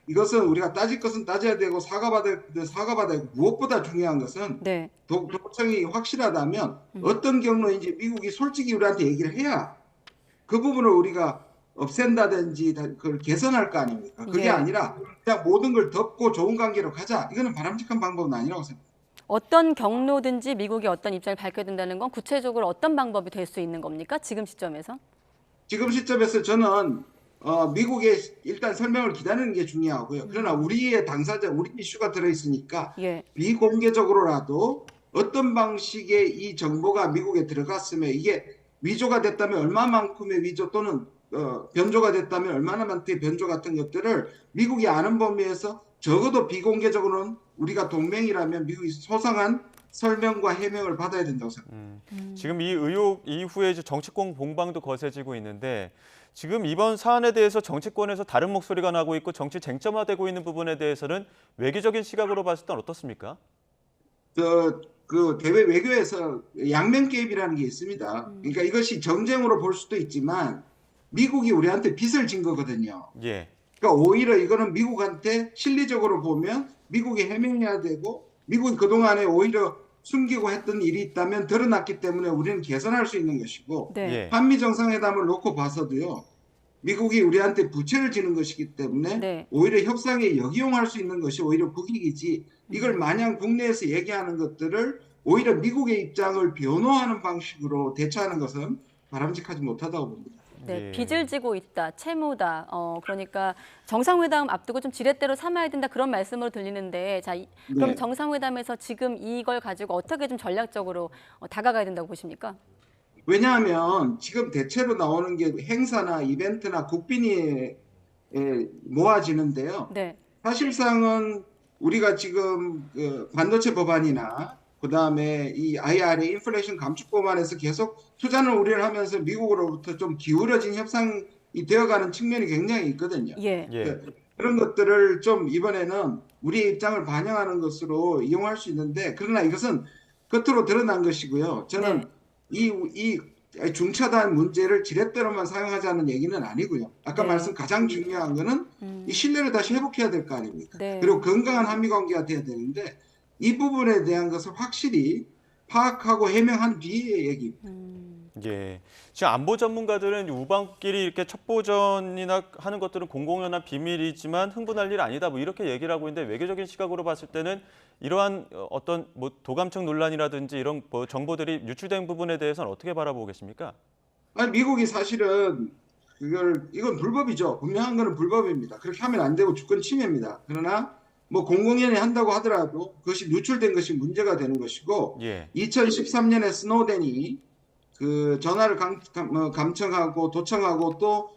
S3: 이것은 우리가 따질 것은 따져야 되고 사과받아야 되고 무엇보다 중요한 것은
S1: 네.
S3: 도청이 확실하다면 어떤 경로인지 미국이 솔직히 우리한테 얘기를 해야 그 부분을 우리가 없앤다든지 그걸 개선할 거 아닙니까? 그게
S1: 예.
S3: 아니라 그냥 모든 걸 덮고 좋은 관계로 가자. 이거는 바람직한 방법은 아니라고 생각합니다.
S1: 어떤 경로든지 미국이 어떤 입장을 밝혀야 된다는 건 구체적으로 어떤 방법이 될 수 있는 겁니까? 지금 시점에서?
S3: 지금 시점에서 저는 미국의 일단 설명을 기다리는 게 중요하고요. 그러나 우리의 당사자, 우리 이슈가 들어있으니까
S1: 예.
S3: 비공개적으로라도 어떤 방식의 이 정보가 미국에 들어갔으면 이게 위조가 됐다면 얼마만큼의 위조 또는 변조가 됐다면 얼마나만큼의 변조 같은 것들을 미국이 아는 범위에서 적어도 비공개적으로는 우리가 동맹이라면 미국이 소상한 설명과 해명을 받아야 된다고 생각합니다.
S2: 지금 이 의혹 이후에 이제 정치권 공방도 거세지고 있는데 지금 이번 사안에 대해서 정치권에서 다른 목소리가 나고 있고 정치 쟁점화되고 있는 부분에 대해서는 외교적인 시각으로 봤을 땐 어떻습니까?
S3: 그 대외 외교에서 양면 개입이라는 게 있습니다. 그러니까 이것이 정쟁으로 볼 수도 있지만 미국이 우리한테 빚을 진 거거든요.
S2: 예.
S3: 그러니까 오히려 이거는 미국한테 실리적으로 보면 미국이 해명해야 되고 미국이 그동안에 오히려 숨기고 했던 일이 있다면 드러났기 때문에 우리는 개선할 수 있는 것이고
S1: 네.
S2: 예.
S3: 한미 정상회담을 놓고 봐서도요. 미국이 우리한테 부채를 지는 것이기 때문에
S1: 네.
S3: 오히려 협상에 역이용할 수 있는 것이 오히려 국익이지 이걸 마냥 국내에서 얘기하는 것들을 오히려 미국의 입장을 변호하는 방식으로 대처하는 것은 바람직하지 못하다고 봅니다.
S1: 네,
S2: 예.
S1: 빚을 지고 있다, 채무다. 그러니까 정상회담 앞두고 좀 지렛대로 삼아야 된다 그런 말씀으로 들리는데, 자, 그럼
S3: 네.
S1: 정상회담에서 지금 이걸 가지고 어떻게 좀 전략적으로 다가가야 된다고 보십니까?
S3: 왜냐하면 지금 대체로 나오는 게 행사나 이벤트나 국빈이 모아지는데요.
S1: 네,
S3: 사실상은 우리가 지금 그 반도체 법안이나 그다음에 이 IRA 인플레이션 감축 법안에서 계속 투자는 우려를 하면서 미국으로부터 좀 기울어진 협상이 되어가는 측면이 굉장히 있거든요.
S1: 예,
S2: 예.
S3: 그런 것들을 좀 이번에는 우리의 입장을 반영하는 것으로 이용할 수 있는데 그러나 이것은 겉으로 드러난 것이고요. 저는 이 중차단 문제를 지렛대로만 사용하자는 얘기는 아니고요. 아까 말씀 가장 중요한 거는 이 신뢰를 다시 회복해야 될 거 아닙니까?
S1: 네.
S3: 그리고 건강한 한미 관계가 돼야 되는데 이 부분에 대한 것을 확실히 파악하고 해명한 뒤의 얘기입니다.
S2: 예. 지금 안보 전문가들은 우방끼리 이렇게 첩보전이나 하는 것들은 공공연한 비밀이지만 흥분할 일 아니다. 뭐 이렇게 얘기를 하고 있는데 외교적인 시각으로 봤을 때는 이러한 어떤 뭐 도감청 논란이라든지 이런 뭐 정보들이 유출된 부분에 대해서는 어떻게 바라보고 계십니까?
S3: 아니, 미국이 사실은 이건 불법이죠. 분명한 거는 불법입니다. 그렇게 하면 안 되고 주권 침해입니다. 그러나 뭐 공공연히 한다고 하더라도 그것이 누출된 것이 문제가 되는 것이고
S2: 예.
S3: 2013년에 스노덴이 그 전화를 감청하고 도청하고 또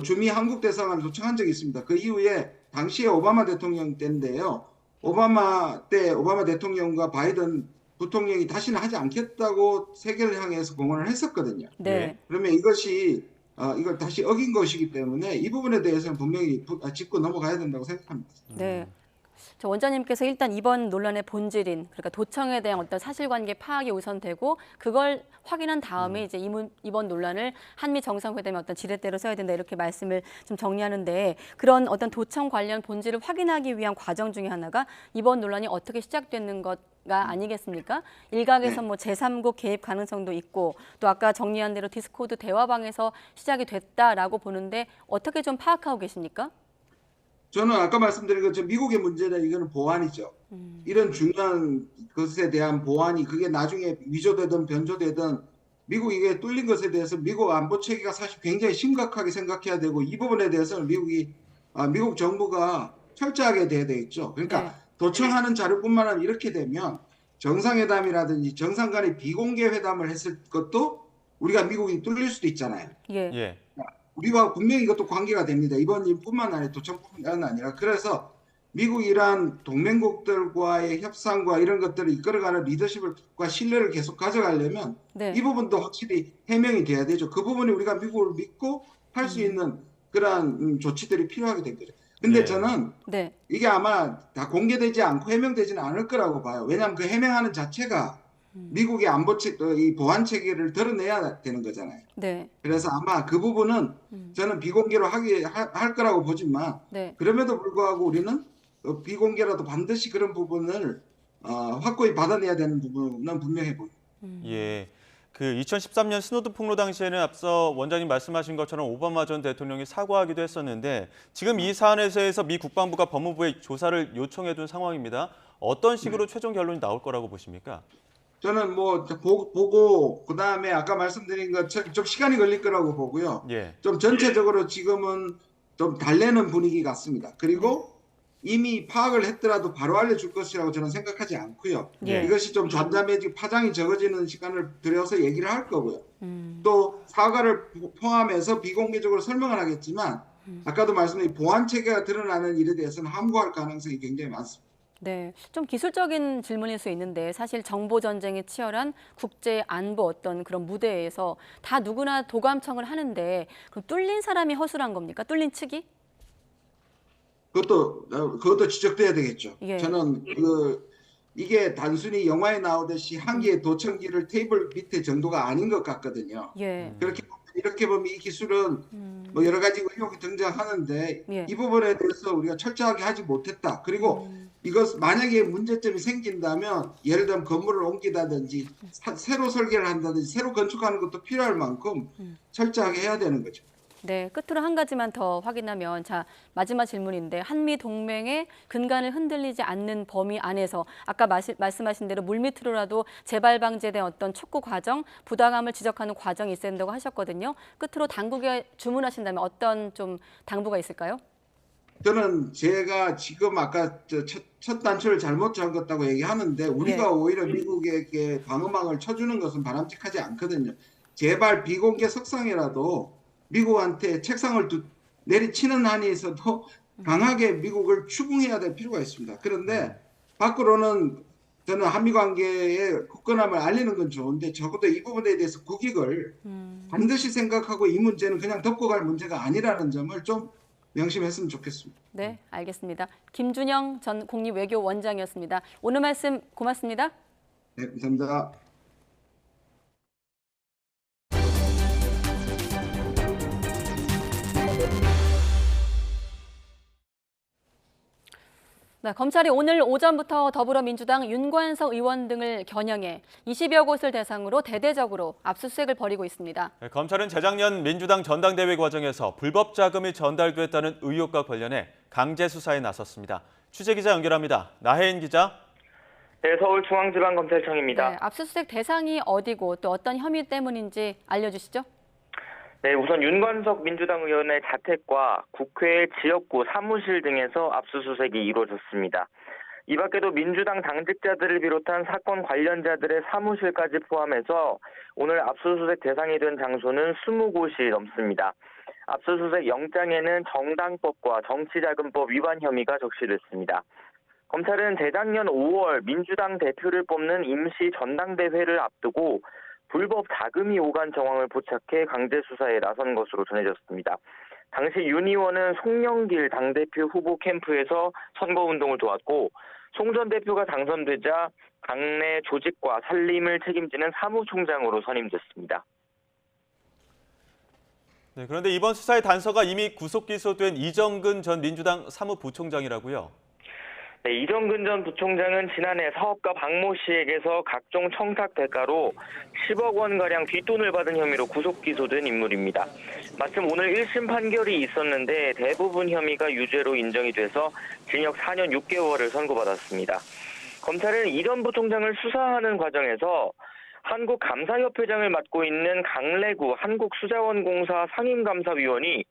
S3: 주미 한국 대사관을 도청한 적이 있습니다. 그 이후에 당시에 오바마 대통령 때인데요. 오바마 대통령과 바이든 부통령이 다시는 하지 않겠다고 세계를 향해서 공언을 했었거든요.
S1: 네.
S3: 그러면 이걸 다시 어긴 것이기 때문에 이 부분에 대해서는 분명히 짚고 넘어가야 된다고 생각합니다.
S1: 네. 저 원장님께서 일단 이번 논란의 본질인 그러니까 도청에 대한 어떤 사실관계 파악이 우선되고 그걸 확인한 다음에 이제 이번 논란을 한미 정상회담의 어떤 지렛대로 써야 된다 이렇게 말씀을 좀 정리하는데 그런 어떤 도청 관련 본질을 확인하기 위한 과정 중에 하나가 이번 논란이 어떻게 시작되는 것가 아니겠습니까? 일각에서 뭐 제3국 개입 가능성도 있고 또 아까 정리한 대로 디스코드 대화방에서 시작이 됐다라고 보는데 어떻게 좀 파악하고 계십니까?
S3: 저는 아까 말씀드린 것처럼 미국의 문제는 이거는 보안이죠. 이런 중요한 것에 대한 보안이 그게 나중에 위조되든 변조되든 미국 이게 뚫린 것에 대해서 미국 안보 체계가 사실 굉장히 심각하게 생각해야 되고 이 부분에 대해서는 미국 정부가 철저하게 돼야 되겠죠. 그러니까 도청하는 자료뿐만 아니라 이렇게 되면 정상회담이라든지 정상 간의 비공개 회담을 했을 것도 우리가 미국이 뚫릴 수도 있잖아요.
S2: 예.
S3: 우리와 분명히 이것도 관계가 됩니다. 이번 일뿐만 아니라 도청뿐만 아니라. 그래서 미국 이러한 동맹국들과의 협상과 이런 것들을 이끌어가는 리더십과 신뢰를 계속 가져가려면 이 부분도 확실히 해명이 돼야 되죠. 그 부분이 우리가 미국을 믿고 할 수 있는 그러한 조치들이 필요하게 된 거죠. 근데 저는 이게 아마 다 공개되지 않고 해명되지는 않을 거라고 봐요. 왜냐하면 그 해명하는 자체가 미국의 이 보안 체계를 드러내야 되는 거잖아요.
S1: 네.
S3: 그래서 아마 그 부분은 저는 비공개로 할 거라고 보지만 그럼에도 불구하고 우리는 비공개라도 반드시 그런 부분을 확고히 받아내야 되는 부분은 분명해 보입니다.
S2: 예. 그 2013년 스노든 폭로 당시에는 앞서 원장님 말씀하신 것처럼 오바마 전 대통령이 사과하기도 했었는데 지금 이 사안에 대해서 미 국방부가 법무부에 조사를 요청해둔 상황입니다. 어떤 식으로 최종 결론이 나올 거라고 보십니까?
S3: 저는 뭐 보고 그다음에 아까 말씀드린 것처럼 좀 시간이 걸릴 거라고 보고요.
S2: 예.
S3: 좀 전체적으로 지금은 좀 달래는 분위기 같습니다. 그리고 이미 파악을 했더라도 바로 알려줄 것이라고 저는 생각하지 않고요.
S1: 예.
S3: 이것이 좀 잠잠해지고 파장이 적어지는 시간을 들여서 얘기를 할 거고요. 또 사과를 포함해서 비공개적으로 설명을 하겠지만 아까도 말씀드린 보안 체계가 드러나는 일에 대해서는 함구할 가능성이 굉장히 많습니다.
S1: 네, 좀 기술적인 질문일 수 있는데 사실 정보 전쟁이 치열한 국제 안보 어떤 그런 무대에서 다 누구나 도감청을 하는데 그럼 뚫린 사람이 허술한 겁니까? 뚫린 측이?
S3: 그것도 지적돼야 되겠죠.
S1: 예.
S3: 저는 이게 단순히 영화에 나오듯이 한 개의 도청기를 테이블 밑에 정도가 아닌 것 같거든요.
S1: 예.
S3: 이렇게 보면 이 기술은 뭐 여러 가지 의혹이 등장하는데
S1: 예.
S3: 이 부분에 대해서 우리가 철저하게 하지 못했다. 그리고 이것 만약에 문제점이 생긴다면 예를 들면 건물을 옮기다든지 새로 설계를 한다든지 새로 건축하는 것도 필요할 만큼 철저하게 해야 되는 거죠.
S1: 네, 끝으로 한 가지만 더 확인하면 자 마지막 질문인데 한미 동맹의 근간을 흔들리지 않는 범위 안에서 아까 말씀하신 대로 물밑으로라도 재발 방지에 대한 어떤 촉구 과정, 부당함을 지적하는 과정이 있어야 된다고 하셨거든요. 끝으로 당국에 주문하신다면 어떤 좀 당부가 있을까요?
S3: 저는 제가 지금 아까 첫 단추를 잘못 잠갔다고 얘기하는데 우리가 오히려 미국에게 방어망을 쳐주는 것은 바람직하지 않거든요. 제발 비공개 석상이라도 미국한테 책상을 내리치는 한이 있어도 강하게 미국을 추궁해야 될 필요가 있습니다. 그런데 밖으로는 저는 한미 관계의 굳건함을 알리는 건 좋은데 적어도 이 부분에 대해서 국익을 반드시 생각하고 이 문제는 그냥 덮고 갈 문제가 아니라는 점을 좀 명심했으면 좋겠습니다.
S1: 네, 알겠습니다. 김준영 전 국립외교원장이었습니다. 오늘 말씀 고맙습니다.
S3: 네, 감사합니다.
S1: 네, 검찰이 오늘 오전부터 더불어민주당 윤관석 의원 등을 겨냥해 20여 곳을 대상으로 대대적으로 압수수색을 벌이고 있습니다.
S2: 네, 검찰은 재작년 민주당 전당대회 과정에서 불법 자금이 전달됐다는 의혹과 관련해 강제 수사에 나섰습니다. 취재기자 연결합니다. 나혜인 기자.
S4: 네, 서울중앙지방검찰청입니다.
S1: 네, 압수수색 대상이 어디고 또 어떤 혐의 때문인지 알려주시죠.
S4: 네, 우선 윤관석 민주당 의원의 자택과 국회 지역구 사무실 등에서 압수수색이 이루어졌습니다. 이 밖에도 민주당 당직자들을 비롯한 사건 관련자들의 사무실까지 포함해서 오늘 압수수색 대상이 된 장소는 20곳이 넘습니다. 압수수색 영장에는 정당법과 정치자금법 위반 혐의가 적시됐습니다. 검찰은 재작년 5월 민주당 대표를 뽑는 임시 전당대회를 앞두고 불법 자금이 오간 정황을 포착해 강제 수사에 나선 것으로 전해졌습니다. 당시 윤 의원은 송영길 당대표 후보 캠프에서 선거운동을 도왔고 송 전 대표가 당선되자 당내 조직과 살림을 책임지는 사무총장으로 선임됐습니다.
S2: 네, 그런데 이번 수사의 단서가 이미 구속 기소된 이정근 전 민주당 사무부총장이라고요?
S4: 네, 이정근 전 부총장은 지난해 사업가 박모 씨에게서 각종 청탁 대가로 10억 원가량 뒷돈을 받은 혐의로 구속 기소된 인물입니다. 마침 오늘 1심 판결이 있었는데 대부분 혐의가 유죄로 인정이 돼서 징역 4년 6개월을 선고받았습니다. 검찰은 이 전 부총장을 수사하는 과정에서 한국감사협회장을 맡고 있는 강래구 한국수자원공사 상임감사위원이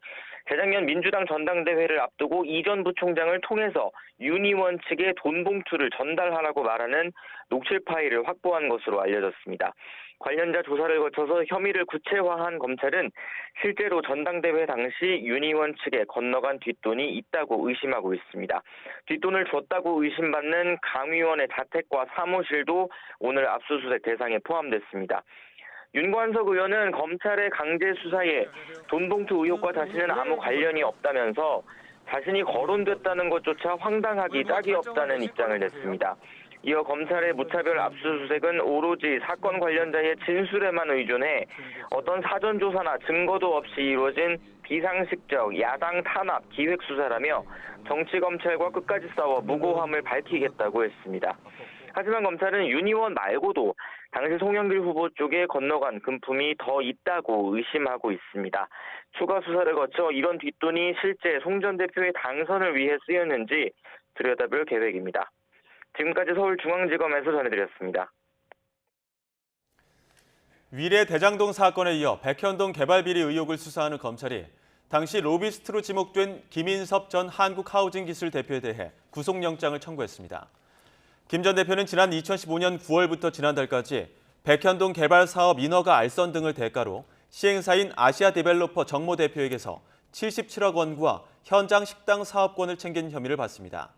S4: 재작년 민주당 전당대회를 앞두고 이 전 부총장을 통해서 윤 의원 측에 돈 봉투를 전달하라고 말하는 녹취 파일을 확보한 것으로 알려졌습니다. 관련자 조사를 거쳐서 혐의를 구체화한 검찰은 실제로 전당대회 당시 윤 의원 측에 건너간 뒷돈이 있다고 의심하고 있습니다. 뒷돈을 줬다고 의심받는 강 의원의 자택과 사무실도 오늘 압수수색 대상에 포함됐습니다. 윤관석 의원은 검찰의 강제 수사에 돈봉투 의혹과 자신은 아무 관련이 없다면서 자신이 거론됐다는 것조차 황당하기 짝이 없다는 입장을 냈습니다. 이어 검찰의 무차별 압수수색은 오로지 사건 관련자의 진술에만 의존해 어떤 사전조사나 증거도 없이 이루어진 비상식적 야당 탄압 기획수사라며 정치검찰과 끝까지 싸워 무고함을 밝히겠다고 했습니다. 하지만 검찰은 윤 의원 말고도 당시 송영길 후보 쪽에 건너간 금품이 더 있다고 의심하고 있습니다. 추가 수사를 거쳐 이런 뒷돈이 실제 송 전 대표의 당선을 위해 쓰였는지 들여다볼 계획입니다. 지금까지 서울중앙지검에서 전해드렸습니다.
S2: 위례 대장동 사건에 이어 백현동 개발 비리 의혹을 수사하는 검찰이 당시 로비스트로 지목된 김인섭 전 한국하우징기술 대표에 대해 구속영장을 청구했습니다. 김 전 대표는 지난 2015년 9월부터 지난달까지 백현동 개발 사업 인허가 알선 등을 대가로 시행사인 아시아디벨로퍼 정모 대표에게서 77억 원과 현장 식당 사업권을 챙긴 혐의를 받습니다.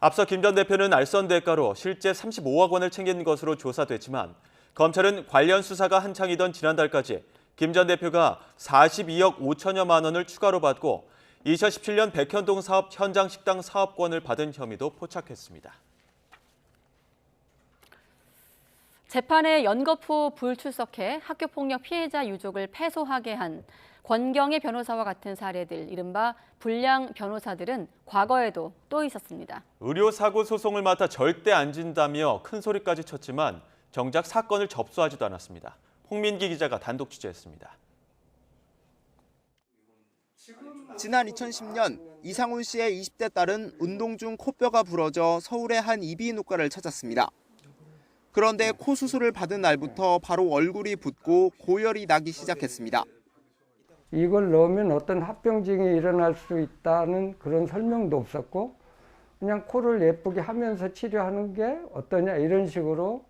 S2: 앞서 김 전 대표는 알선 대가로 실제 35억 원을 챙긴 것으로 조사됐지만 검찰은 관련 수사가 한창이던 지난달까지 김 전 대표가 42억 5천여만 원을 추가로 받고 2017년 백현동 사업 현장 식당 사업권을 받은 혐의도 포착했습니다.
S1: 재판에 연거푸 불출석해 학교폭력 피해자 유족을 패소하게 한 권경의 변호사와 같은 사례들, 이른바 불량 변호사들은 과거에도 또 있었습니다.
S2: 의료사고 소송을 맡아 절대 안 진다며 큰 소리까지 쳤지만 정작 사건을 접수하지도 않았습니다. 홍민기 기자가 단독 취재했습니다.
S6: 지난 2010년 이상훈 씨의 20대 딸은 운동 중 코뼈가 부러져 서울의 한 이비인후과를 찾았습니다. 그런데 코 수술을 받은 날부터 바로 얼굴이 붓고 고열이 나기 시작했습니다.
S22: 이걸 넣으면 어떤 합병증이 일어날 수 있다는 그런 설명도 없었고 그냥 코를 예쁘게 하면서 치료하는 게 어떠냐 이런 식으로.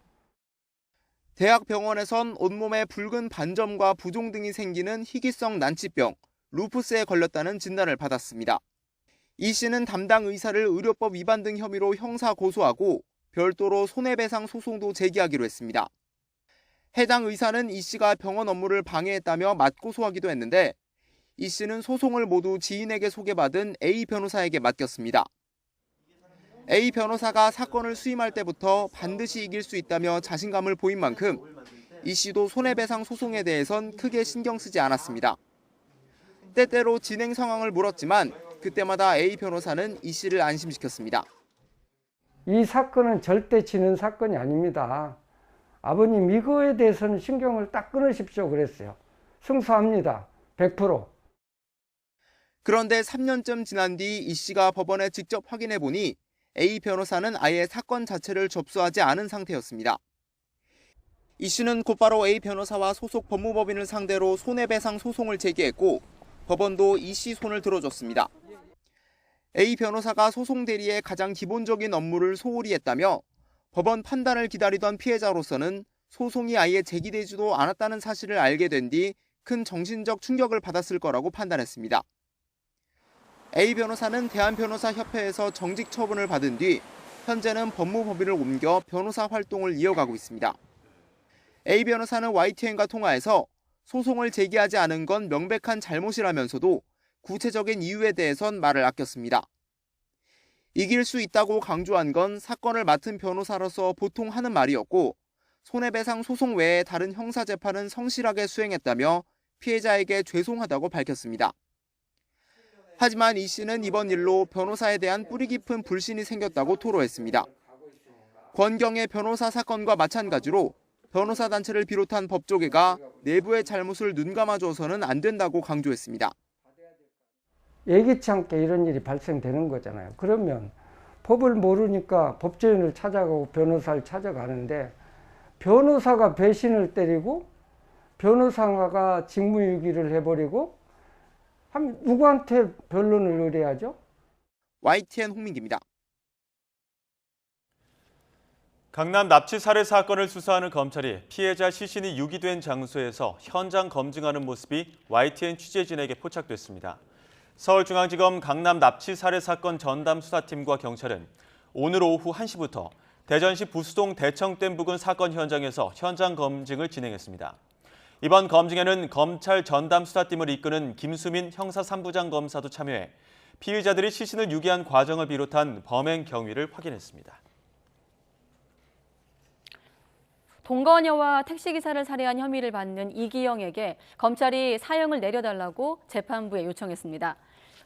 S6: 대학병원에선 온몸에 붉은 반점과 부종 등이 생기는 희귀성 난치병, 루푸스에 걸렸다는 진단을 받았습니다. 이 씨는 담당 의사를 의료법 위반 등 혐의로 형사 고소하고 별도로 손해배상 소송도 제기하기로 했습니다. 해당 의사는 이 씨가 병원 업무를 방해했다며 맞고소하기도 했는데 이 씨는 소송을 모두 지인에게 소개받은 A 변호사에게 맡겼습니다. A 변호사가 사건을 수임할 때부터 반드시 이길 수 있다며 자신감을 보인 만큼 이 씨도 손해배상 소송에 대해선 크게 신경 쓰지 않았습니다. 때때로 진행 상황을 물었지만 그때마다 A 변호사는 이 씨를 안심시켰습니다.
S22: 이 사건은 절대 지는 사건이 아닙니다. 아버님 이거에 대해서는 신경을 딱 끊으십시오 그랬어요. 승소합니다. 100%.
S6: 그런데 3년쯤 지난 뒤 이 씨가 법원에 직접 확인해 보니 A 변호사는 아예 사건 자체를 접수하지 않은 상태였습니다. 이 씨는 곧바로 A 변호사와 소속 법무법인을 상대로 손해배상 소송을 제기했고 법원도 이 씨 손을 들어줬습니다. A 변호사가 소송 대리의 가장 기본적인 업무를 소홀히 했다며 법원 판단을 기다리던 피해자로서는 소송이 아예 제기되지도 않았다는 사실을 알게 된 뒤 큰 정신적 충격을 받았을 거라고 판단했습니다. A 변호사는 대한변호사협회에서 정직 처분을 받은 뒤 현재는 법무법인을 옮겨 변호사 활동을 이어가고 있습니다. A 변호사는 YTN과 통화에서 소송을 제기하지 않은 건 명백한 잘못이라면서도 구체적인 이유에 대해선 말을 아꼈습니다. 이길 수 있다고 강조한 건 사건을 맡은 변호사로서 보통 하는 말이었고 손해배상 소송 외에 다른 형사재판은 성실하게 수행했다며 피해자에게 죄송하다고 밝혔습니다. 하지만 이 씨는 이번 일로 변호사에 대한 뿌리 깊은 불신이 생겼다고 토로했습니다. 권경의 변호사 사건과 마찬가지로 변호사 단체를 비롯한 법조계가 내부의 잘못을 눈감아줘서는 안 된다고 강조했습니다.
S22: 예기치 않게 이런 일이 발생되는 거잖아요. 그러면 법을 모르니까 법조인을 찾아가고 변호사를 찾아가는데 변호사가 배신을 때리고 변호사가 직무유기를 해버리고 누구한테 변론을 의뢰하죠?
S6: YTN 홍민기입니다.
S2: 강남 납치 살해 사건을 수사하는 검찰이 피해자 시신이 유기된 장소에서 현장 검증하는 모습이 YTN 취재진에게 포착됐습니다. 서울중앙지검 강남 납치 살해 사건 전담 수사팀과 경찰은 오늘 오후 1시부터 대전시 부수동 대청댐 부근 사건 현장에서 현장 검증을 진행했습니다. 이번 검증에는 검찰 전담 수사팀을 이끄는 김수민 형사 3부장 검사도 참여해 피의자들이 시신을 유기한 과정을 비롯한 범행 경위를 확인했습니다.
S1: 동거녀와 택시기사를 살해한 혐의를 받는 이기영에게 검찰이 사형을 내려달라고 재판부에 요청했습니다.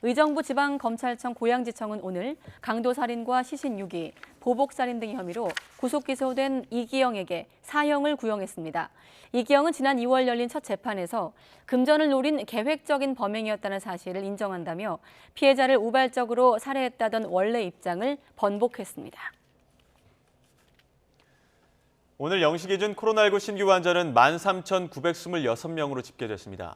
S1: 의정부 지방검찰청 고양지청은 오늘 강도살인과 시신유기, 보복살인 등의 혐의로 구속 기소된 이기영에게 사형을 구형했습니다. 이기영은 지난 2월 열린 첫 재판에서 금전을 노린 계획적인 범행이었다는 사실을 인정한다며 피해자를 우발적으로 살해했다던 원래 입장을 번복했습니다.
S2: 오늘 0시 기준 코로나19 신규 환자는 13,926명으로 집계됐습니다.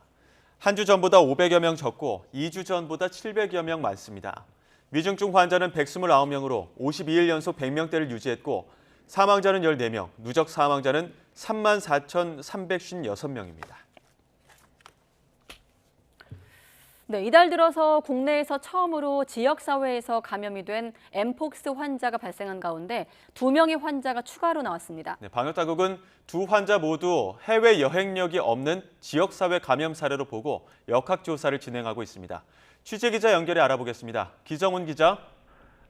S2: 한 주 전보다 500여 명 적고 2주 전보다 700여 명 많습니다. 위중증 환자는 129명으로 52일 연속 100명대를 유지했고 사망자는 14명, 누적 사망자는 34,356명입니다.
S1: 네, 이달 들어서 국내에서 처음으로 지역사회에서 감염이 된 엠폭스 환자가 발생한 가운데 2명의 환자가 추가로 나왔습니다.
S2: 네, 방역당국은 두 환자 모두 해외 여행력이 없는 지역사회 감염 사례로 보고 역학조사를 진행하고 있습니다. 취재기자 연결해 알아보겠습니다. 기정훈 기자.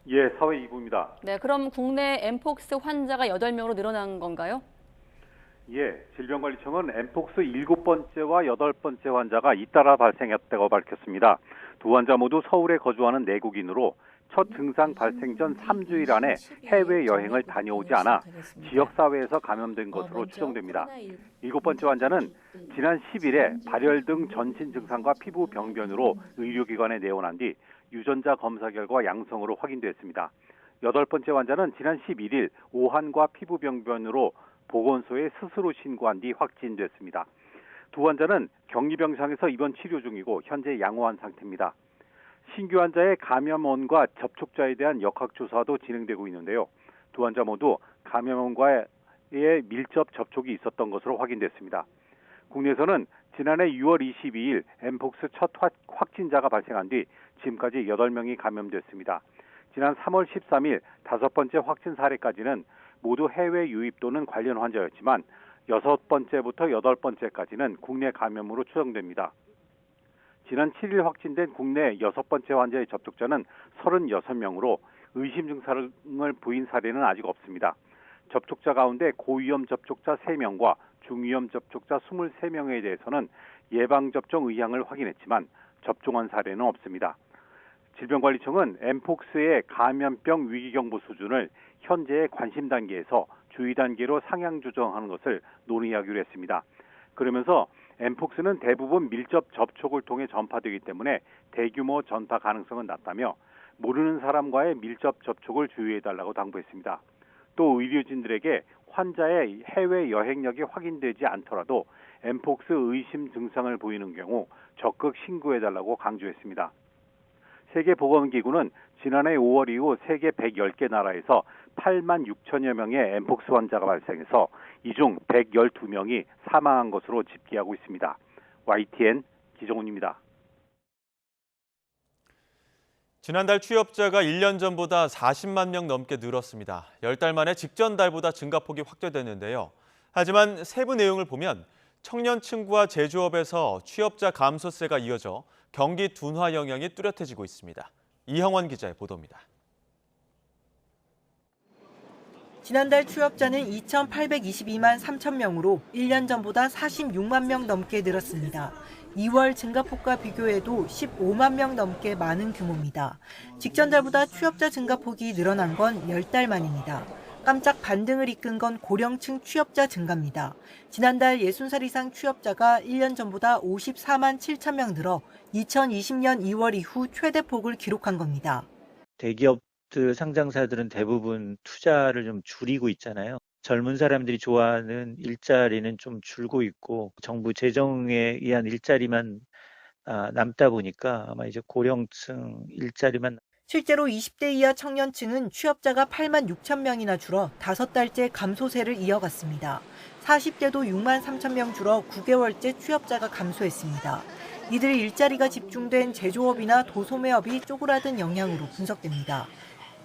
S7: 예, 사회 2부입니다.
S1: 네, 그럼 국내 엠폭스 환자가 8명으로 늘어난 건가요?
S7: 예, 질병관리청은 엠폭스 7번째와 8번째 환자가 잇따라 발생했다고 밝혔습니다. 두 환자 모두 서울에 거주하는 내국인으로 첫 증상 발생 전 3주일 안에 해외여행을 다녀오지 않아 지역사회에서 감염된 것으로 추정됩니다. 7번째 환자는 지난 10일에 발열 등 전신 증상과 피부 병변으로 의료기관에 내원한 뒤 유전자 검사 결과 양성으로 확인됐습니다. 8번째 환자는 지난 11일 오한과 피부 병변으로 보건소에 스스로 신고한 뒤 확진됐습니다. 두 환자는 격리병상에서 입원 치료 중이고 현재 양호한 상태입니다. 신규 환자의 감염원과 접촉자에 대한 역학조사도 진행되고 있는데요. 두 환자 모두 감염원과의 밀접 접촉이 있었던 것으로 확인됐습니다. 국내에서는 지난해 6월 22일 엠폭스 첫 확진자가 발생한 뒤 지금까지 8명이 감염됐습니다. 지난 3월 13일 5번째 확진 사례까지는 모두 해외 유입 또는 관련 환자였지만 6번째부터 8번째까지는 국내 감염으로 추정됩니다. 지난 7일 확진된 국내 6번째 환자의 접촉자는 36명으로 의심 증상을 보인 사례는 아직 없습니다. 접촉자 가운데 고위험 접촉자 3명과 중위험 접촉자 23명에 대해서는 예방접종 의향을 확인했지만 접종한 사례는 없습니다. 질병관리청은 엠폭스의 감염병 위기경보 수준을 현재의 관심 단계에서 주의 단계로 상향 조정하는 것을 논의하기로 했습니다. 그러면서 엠폭스는 대부분 밀접 접촉을 통해 전파되기 때문에 대규모 전파 가능성은 낮다며 모르는 사람과의 밀접 접촉을 주의해달라고 당부했습니다. 또 의료진들에게 환자의 해외 여행력이 확인되지 않더라도 엠폭스 의심 증상을 보이는 경우 적극 신고해달라고 강조했습니다. 세계보건기구는 지난해 5월 이후 세계 110개 나라에서 8만 6천여 명의 엠폭스 환자가 발생해서 이 중 112명이 사망한 것으로 집계하고 있습니다. YTN 기정훈입니다.
S2: 지난달 취업자가 1년 전보다 40만 명 넘게 늘었습니다. 10달 만에 직전 달보다 증가폭이 확대됐는데요. 하지만 세부 내용을 보면 청년층과 제조업에서 취업자 감소세가 이어져 경기 둔화 영향이 뚜렷해지고 있습니다. 이형원 기자의 보도입니다.
S8: 지난달 취업자는 2,822만 3천 명으로 1년 전보다 46만 명 넘게 늘었습니다. 2월 증가폭과 비교해도 15만 명 넘게 많은 규모입니다. 직전 달보다 취업자 증가폭이 늘어난 건 10달 만입니다. 깜짝 반등을 이끈 건 고령층 취업자 증가입니다. 지난달 60살 이상 취업자가 1년 전보다 54만 7천 명 늘어 2020년 2월 이후 최대폭을 기록한 겁니다.
S23: 대기업들, 상장사들은 대부분 투자를 좀 줄이고 있잖아요. 젊은 사람들이 좋아하는 일자리는 좀 줄고 있고 정부 재정에 의한 일자리만 남다 보니까 아마 이제 고령층 일자리만.
S8: 실제로 20대 이하 청년층은 취업자가 8만 6천 명이나 줄어 5달째 감소세를 이어갔습니다. 40대도 6만 3천 명 줄어 9개월째 취업자가 감소했습니다. 이들 일자리가 집중된 제조업이나 도소매업이 쪼그라든 영향으로 분석됩니다.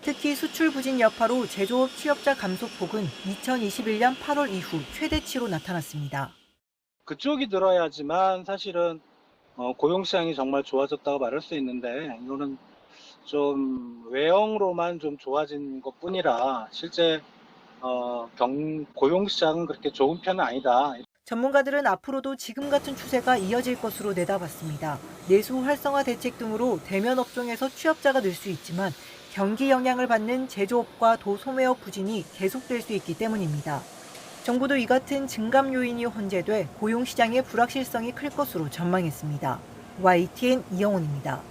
S8: 특히 수출 부진 여파로 제조업 취업자 감소폭은 2021년 8월 이후 최대치로 나타났습니다.
S24: 그쪽이 늘어야지만 사실은 고용시장이 정말 좋아졌다고 말할 수 있는데 이거는 좀 외형으로만 좀 좋아진 것뿐이라 실제 고용시장은 그렇게 좋은 편은 아니다.
S8: 전문가들은 앞으로도 지금 같은 추세가 이어질 것으로 내다봤습니다. 내수 활성화 대책 등으로 대면 업종에서 취업자가 늘 수 있지만 경기 영향을 받는 제조업과 도소매업 부진이 계속될 수 있기 때문입니다. 정부도 이 같은 증감 요인이 혼재돼 고용시장의 불확실성이 클 것으로 전망했습니다. YTN 이영훈입니다.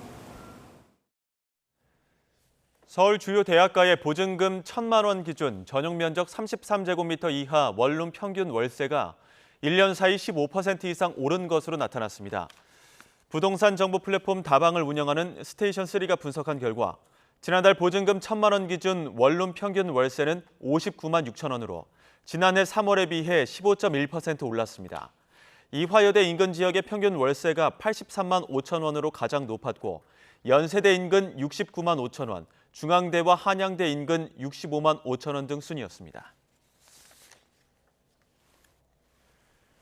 S2: 서울 주요 대학가의 보증금 1,000만 원 기준 전용 면적 33제곱미터 이하 원룸 평균 월세가 1년 사이 15% 이상 오른 것으로 나타났습니다. 부동산 정보 플랫폼 다방을 운영하는 스테이션3가 분석한 결과 지난달 보증금 1,000만 원 기준 원룸 평균 월세는 59만 6천 원으로 지난해 3월에 비해 15.1% 올랐습니다. 이화여대 인근 지역의 평균 월세가 83만 5천 원으로 가장 높았고 연세대 인근 69만 5천 원, 중앙대와 한양대 인근 65만 5천 원 등 순이었습니다.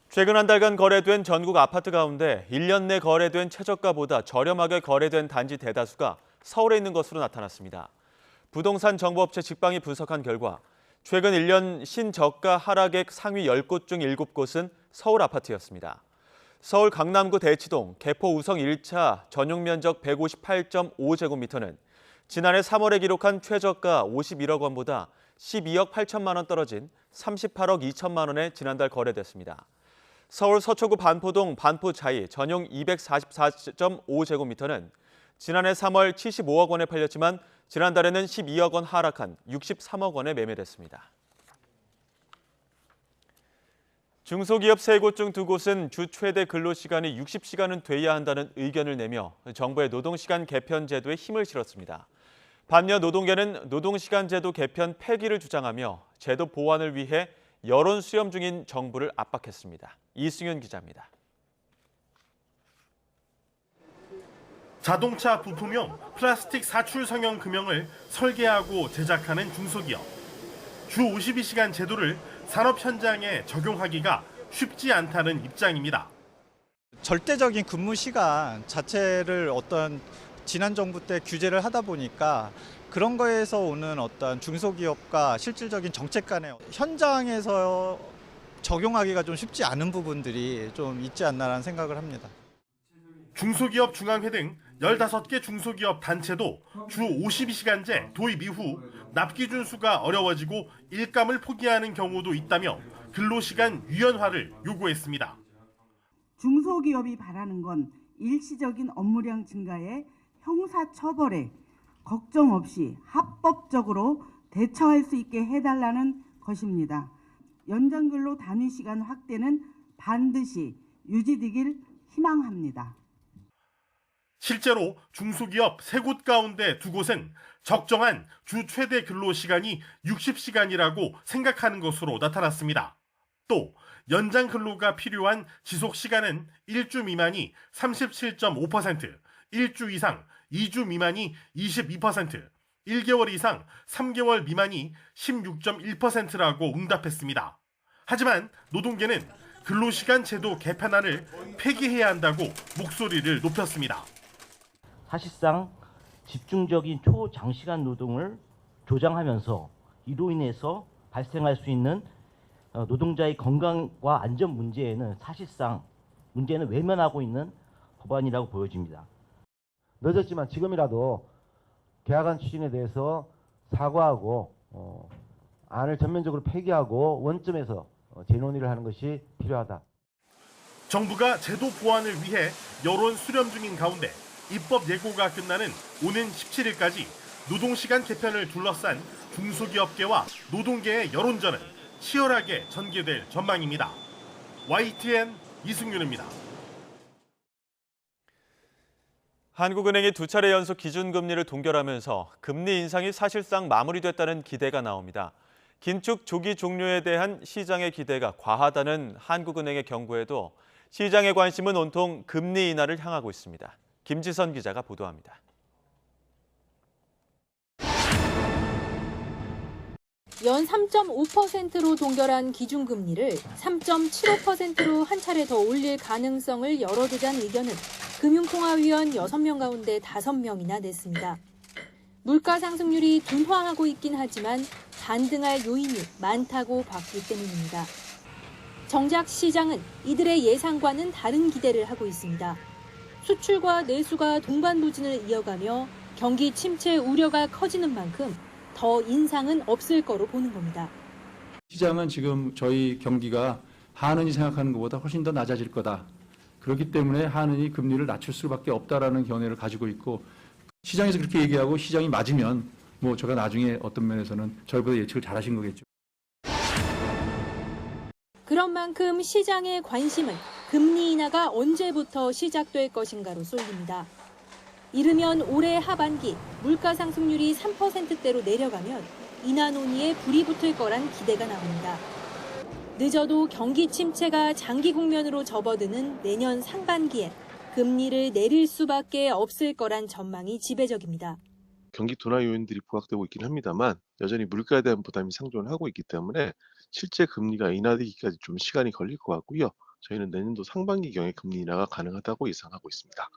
S2: 최근 한 달간 거래된 전국 아파트 가운데 1년 내 거래된 최저가보다 저렴하게 거래된 단지 대다수가 서울에 있는 것으로 나타났습니다. 부동산 정보업체 직방이 분석한 결과 최근 1년 신저가 하락액 상위 10곳 중 7곳은 서울 아파트였습니다. 서울 강남구 대치동 개포 우성 1차 전용 면적 158.5제곱미터는 지난해 3월에 기록한 최저가 51억 원보다 12억 8천만 원 떨어진 38억 2천만 원에 지난달 거래됐습니다. 서울 서초구 반포동 반포자이 전용 244.5제곱미터는 지난해 3월 75억 원에 팔렸지만 지난달에는 12억 원 하락한 63억 원에 매매됐습니다. 중소기업 3곳 중 2곳은 주 최대 근로시간이 60시간은 돼야 한다는 의견을 내며 정부의 노동시간 개편 제도에 힘을 실었습니다. 반면 노동계는 노동시간 제도 개편 폐기를 주장하며 제도 보완을 위해 여론 수렴 중인 정부를 압박했습니다. 이승윤 기자입니다.
S5: 자동차 부품용 플라스틱 사출 성형 금형을 설계하고 제작하는 중소기업. 주 52시간 제도를 산업 현장에 적용하기가 쉽지 않다는 입장입니다.
S9: 절대적인 근무 시간 자체를 어떤 지난 정부 때 규제를 하다 보니까 그런 거에서 오는 어떤 중소기업과 실질적인 정책 간의 현장에서 적용하기가 좀 쉽지 않은 부분들이 좀 있지 않나라는 생각을 합니다.
S5: 중소기업 중앙회 등 15개 중소기업 단체도 주 52시간제 도입 이후 납기 준수가 어려워지고 일감을 포기하는 경우도 있다며 근로시간 유연화를 요구했습니다.
S10: 중소기업이 바라는 건 일시적인 업무량 증가에 형사처벌에 걱정 없이 합법적으로 대처할 수 있게 해달라는 것입니다. 연장근로 단위시간 확대는 반드시 유지되길 희망합니다.
S5: 실제로 중소기업 3곳 가운데 2곳은 적정한 주 최대 근로시간이 60시간이라고 생각하는 것으로 나타났습니다. 또 연장 근로가 필요한 지속시간은 1주 미만이 37.5%, 1주 이상 2주 미만이 22%, 1개월 이상 3개월 미만이 16.1%라고 응답했습니다. 하지만 노동계는 근로시간 제도 개편안을 폐기해야 한다고 목소리를 높였습니다.
S14: 사실상 집중적인 초장시간 노동을 조장하면서 이로 인해서 발생할 수 있는 노동자의 건강과 안전 문제에는 사실상 문제는 외면하고 있는 법안이라고 보여집니다.
S25: 늦었지만 지금이라도 계약안 추진에 대해서 사과하고 안을 전면적으로 폐기하고 원점에서 재논의를 하는 것이 필요하다.
S5: 정부가 제도 보완을 위해 여론 수렴 중인 가운데 입법 예고가 끝나는 오는 17일까지 노동시간 개편을 둘러싼 중소기업계와 노동계의 여론전은 치열하게 전개될 전망입니다. YTN 이승윤입니다.
S2: 한국은행이 2차례 연속 기준금리를 동결하면서 금리 인상이 사실상 마무리됐다는 기대가 나옵니다. 긴축 조기 종료에 대한 시장의 기대가 과하다는 한국은행의 경고에도 시장의 관심은 온통 금리 인하를 향하고 있습니다. 김지선 기자가 보도합니다.
S15: 연 3.5%로 동결한 기준금리를 3.75%로 한 차례 더 올릴 가능성을 열어두자는 의견은 금융통화위원 6명 가운데 5명이나 냈습니다. 물가 상승률이 둔화하고 있긴 하지만 반등할 요인이 많다고 봤기 때문입니다. 정작 시장은 이들의 예상과는 다른 기대를 하고 있습니다. 수출과 내수가 동반부진을 이어가며 경기 침체 우려가 커지는 만큼 더 인상은 없을 거로 보는 겁니다.
S12: 시장은 지금 저희 경기가 한은이 생각하는 것보다 훨씬 더 낮아질 거다. 그렇기 때문에 한은이 금리를 낮출 수밖에 없다라는 견해를 가지고 있고 시장에서 그렇게 얘기하고 시장이 맞으면 뭐 제가 나중에 어떤 면에서는 저희보다 예측을 잘하신 거겠죠.
S15: 그런 만큼 시장의 관심은 금리 인하가 언제부터 시작될 것인가로 쏠립니다. 이르면 올해 하반기 물가 상승률이 3%대로 내려가면 인하 논의에 불이 붙을 거란 기대가 나옵니다. 늦어도 경기 침체가 장기 국면으로 접어드는 내년 상반기에 금리를 내릴 수밖에 없을 거란 전망이 지배적입니다.
S13: 경기 둔화 요인들이 부각되고 있긴 합니다만 여전히 물가에 대한 부담이 상존을 하고 있기 때문에 실제 금리가 인하되기까지 좀 시간이 걸릴 것 같고요. 저희는 내년도 상반기경에 금리 인하가 가능하다고 예상하고 있습니다.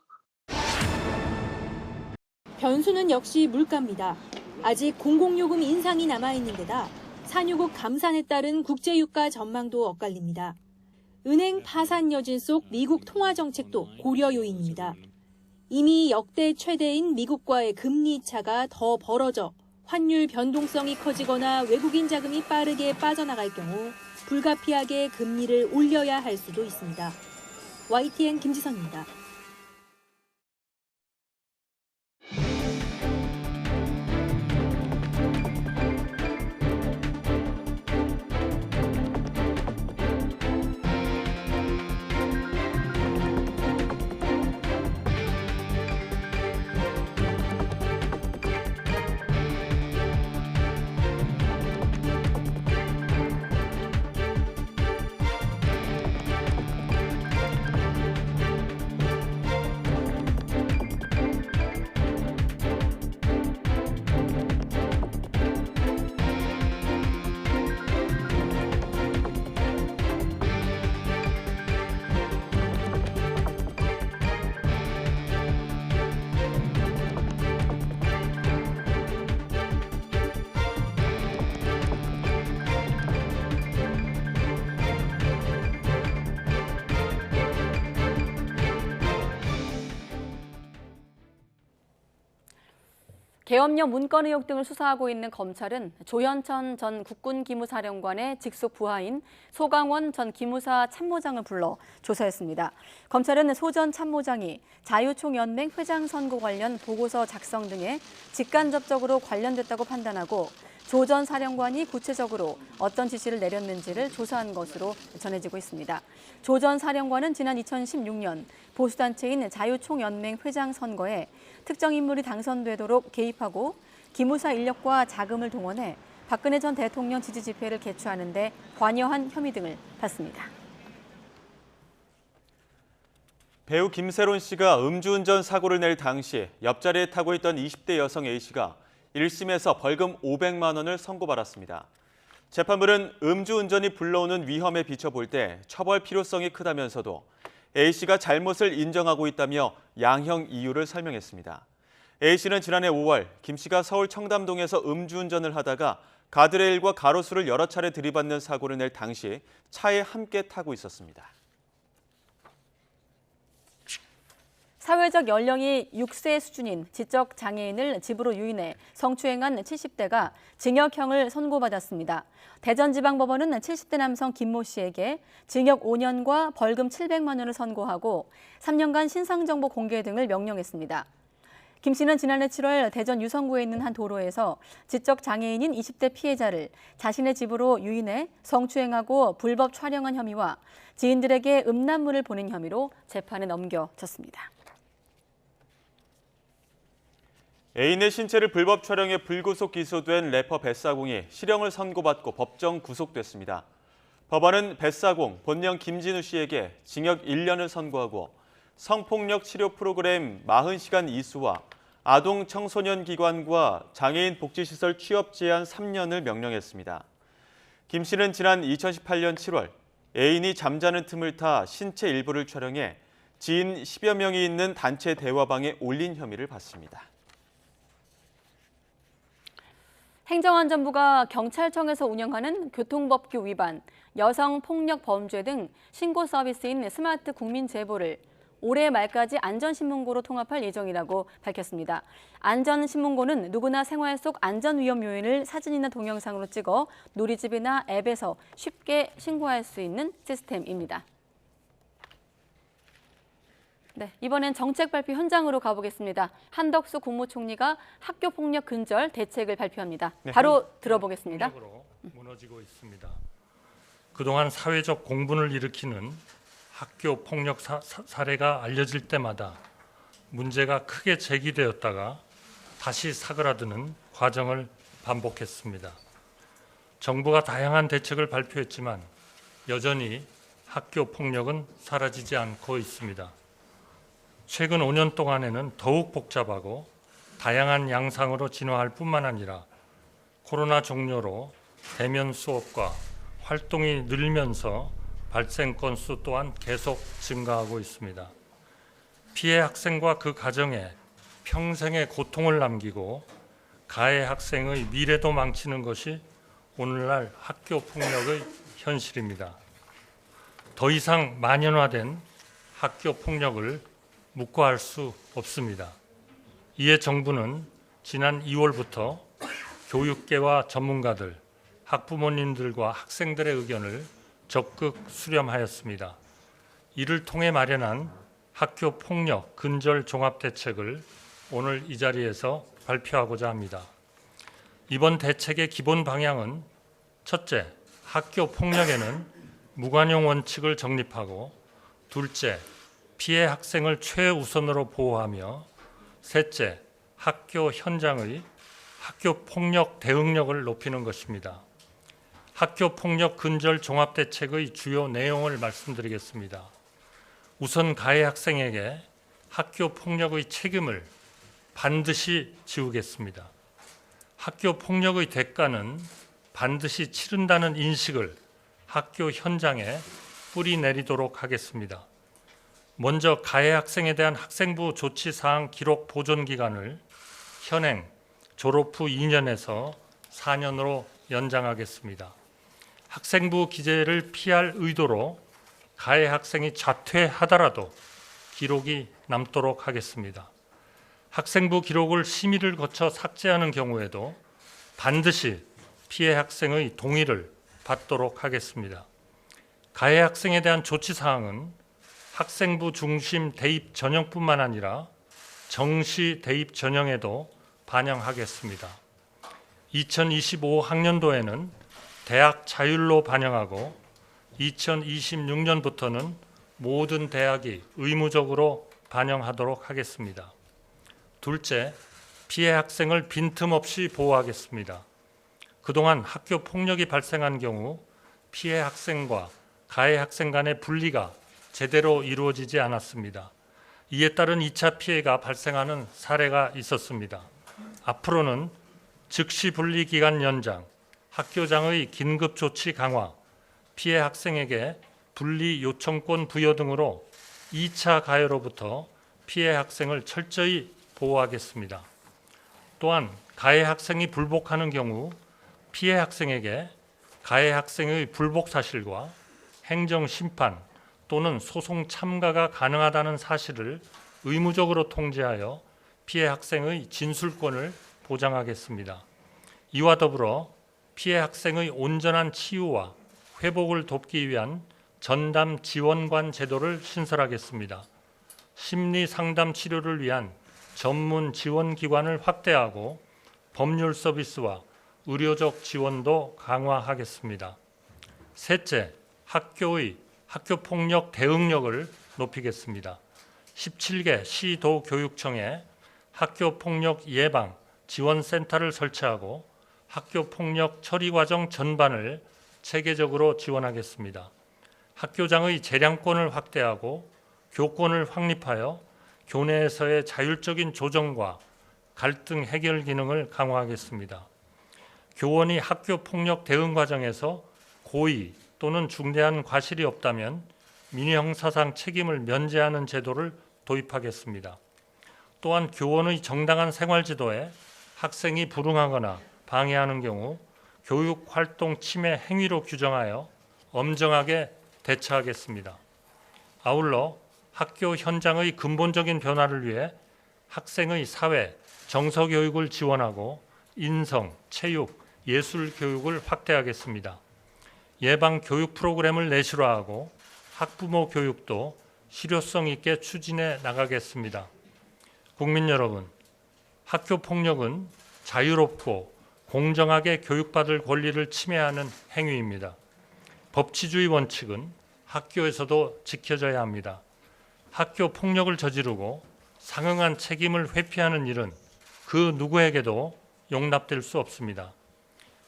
S15: 변수는 역시 물가입니다. 아직 공공요금 인상이 남아있는 데다 산유국 감산에 따른 국제유가 전망도 엇갈립니다. 은행 파산 여진 속 미국 통화정책도 고려 요인입니다. 이미 역대 최대인 미국과의 금리 차가 더 벌어져 환율 변동성이 커지거나 외국인 자금이 빠르게 빠져나갈 경우 불가피하게 금리를 올려야 할 수도 있습니다. YTN 김지선입니다.
S1: 계엄령 문건 의혹 등을 수사하고 있는 검찰은 조현천 전 국군기무사령관의 직속 부하인 소강원 전 기무사 참모장을 불러 조사했습니다. 검찰은 소 전 참모장이 자유총연맹 회장 선거 관련 보고서 작성 등에 직간접적으로 관련됐다고 판단하고 조 전 사령관이 구체적으로 어떤 지시를 내렸는지를 조사한 것으로 전해지고 있습니다. 조 전 사령관은 지난 2016년 보수단체인 자유총연맹 회장 선거에 특정 인물이 당선되도록 개입하고 기무사 인력과 자금을 동원해 박근혜 전 대통령 지지 집회를 개최하는 데 관여한 혐의 등을 받습니다.
S2: 배우 김세론 씨가 음주운전 사고를 낼 당시 옆자리에 타고 있던 20대 여성 A씨가 1심에서 벌금 500만 원을 선고받았습니다. 재판부는 음주운전이 불러오는 위험에 비춰볼 때 처벌 필요성이 크다면서도 A씨가 잘못을 인정하고 있다며 양형 이유를 설명했습니다. A씨는 지난해 5월 김씨가 서울 청담동에서 음주운전을 하다가 가드레일과 가로수를 여러 차례 들이받는 사고를 낼 당시 차에 함께 타고 있었습니다.
S1: 사회적 연령이 6세 수준인 지적 장애인을 집으로 유인해 성추행한 70대가 징역형을 선고받았습니다. 대전지방법원은 70대 남성 김모 씨에게 징역 5년과 벌금 700만 원을 선고하고 3년간 신상정보 공개 등을 명령했습니다. 김 씨는 지난해 7월 대전 유성구에 있는 한 도로에서 지적 장애인인 20대 피해자를 자신의 집으로 유인해 성추행하고 불법 촬영한 혐의와 지인들에게 음란물을 보낸 혐의로 재판에 넘겨졌습니다.
S2: 애인의 신체를 불법 촬영해 불구속 기소된 래퍼 뱃사공이 실형을 선고받고 법정 구속됐습니다. 법원은 뱃사공 본명 김진우 씨에게 징역 1년을 선고하고 성폭력 치료 프로그램 40시간 이수와 아동 청소년 기관과 장애인 복지시설 취업 제한 3년을 명령했습니다. 김 씨는 지난 2018년 7월 애인이 잠자는 틈을 타 신체 일부를 촬영해 지인 10여 명이 있는 단체 대화방에 올린 혐의를 받습니다.
S1: 행정안전부가 경찰청에서 운영하는 교통법규 위반, 여성폭력 범죄 등 신고 서비스인 스마트 국민제보를 올해 말까지 안전신문고로 통합할 예정이라고 밝혔습니다. 안전신문고는 누구나 생활 속 안전위험 요인을 사진이나 동영상으로 찍어 놀이집이나 앱에서 쉽게 신고할 수 있는 시스템입니다. 네, 이번엔 정책 발표 현장으로 가보겠습니다. 한덕수 국무총리가 학교폭력 근절 대책을 발표합니다. 바로 들어보겠습니다.
S16: 폭력으로 무너지고 있습니다. 그동안 사회적 공분을 일으키는 학교 폭력 사례가 알려질 때마다 문제가 크게 제기되었다가 다시 사그라드는 과정을 반복했습니다. 정부가 다양한 대책을 발표했지만 여전히 학교 폭력은 사라지지 않고 있습니다. 최근 5년 동안에는 더욱 복잡하고 다양한 양상으로 진화할 뿐만 아니라 코로나 종료로 대면 수업과 활동이 늘면서 발생 건수 또한 계속 증가하고 있습니다. 피해 학생과 그 가정에 평생의 고통을 남기고 가해 학생의 미래도 망치는 것이 오늘날 학교 폭력의 현실입니다. 더 이상 만연화된 학교 폭력을 묵과할 수 없습니다. 이에 정부는 지난 2월부터 교육계와 전문가들, 학부모님들과 학생들의 의견을 적극 수렴하였습니다. 이를 통해 마련한 학교 폭력 근절 종합 대책을 오늘 이 자리에서 발표하고자 합니다. 이번 대책의 기본 방향은 첫째, 학교 폭력에는 무관용 원칙을 정립하고 둘째, 피해 학생을 최우선으로 보호하며 셋째, 학교 현장의 학교 폭력 대응력을 높이는 것입니다. 학교 폭력 근절 종합대책의 주요 내용을 말씀드리겠습니다. 우선 가해 학생에게 학교 폭력의 책임을 반드시 지우겠습니다. 학교 폭력의 대가는 반드시 치른다는 인식을 학교 현장에 뿌리 내리도록 하겠습니다. 먼저 가해 학생에 대한 학생부 조치 사항 기록 보존 기간을 현행 졸업 후 2년에서 4년으로 연장하겠습니다. 학생부 기재를 피할 의도로 가해 학생이 자퇴하더라도 기록이 남도록 하겠습니다. 학생부 기록을 심의를 거쳐 삭제하는 경우에도 반드시 피해 학생의 동의를 받도록 하겠습니다. 가해 학생에 대한 조치 사항은 학생부 중심 대입 전형뿐만 아니라 정시 대입 전형에도 반영하겠습니다. 2025 학년도에는 대학 자율로 반영하고 2026년부터는 모든 대학이 의무적으로 반영하도록 하겠습니다. 둘째, 피해 학생을 빈틈없이 보호하겠습니다. 그동안 학교 폭력이 발생한 경우 피해 학생과 가해 학생 간의 분리가 제대로 이루어지지 않았습니다. 이에 따른 2차 피해가 발생하는 사례가 있었습니다. 앞으로는 즉시 분리 기간 연장, 학교장의 긴급 조치 강화, 피해 학생에게 분리 요청권 부여 등으로 2차 가해로부터 피해 학생을 철저히 보호하겠습니다. 또한 가해 학생이 불복하는 경우 피해 학생에게 가해 학생의 불복 사실과 행정 심판 또는 소송 참가가 가능하다는 사실을 의무적으로 통지하여 피해 학생의 진술권을 보장하겠습니다. 이와 더불어 피해 학생의 온전한 치유와 회복을 돕기 위한 전담 지원관 제도를 신설하겠습니다. 심리 상담 치료를 위한 전문 지원 기관을 확대하고 법률 서비스와 의료적 지원도 강화하겠습니다. 셋째, 학교의 학교폭력 대응력을 높이겠습니다. 17개 시도 교육청에 학교폭력 예방 지원센터를 설치하고 학교폭력 처리 과정 전반을 체계적으로 지원하겠습니다. 학교장의 재량권을 확대하고 교권을 확립하여 교내에서의 자율적인 조정과 갈등 해결 기능을 강화하겠습니다. 교원이 학교폭력 대응 과정에서 고의 또는 중대한 과실이 없다면 민형사상 책임을 면제하는 제도를 도입하겠습니다. 또한 교원의 정당한 생활지도에 학생이 불응하거나 방해하는 경우 교육활동 침해 행위로 규정하여 엄정하게 대처하겠습니다. 아울러 학교 현장의 근본적인 변화를 위해 학생의 사회, 정서 교육을 지원하고 인성, 체육, 예술 교육을 확대하겠습니다. 예방 교육 프로그램을 내실화하고 학부모 교육도 실효성 있게 추진해 나가겠습니다. 국민 여러분, 학교 폭력은 자유롭고 공정하게 교육받을 권리를 침해하는 행위입니다. 법치주의 원칙은 학교에서도 지켜져야 합니다. 학교 폭력을 저지르고 상응한 책임을 회피하는 일은 그 누구에게도 용납될 수 없습니다.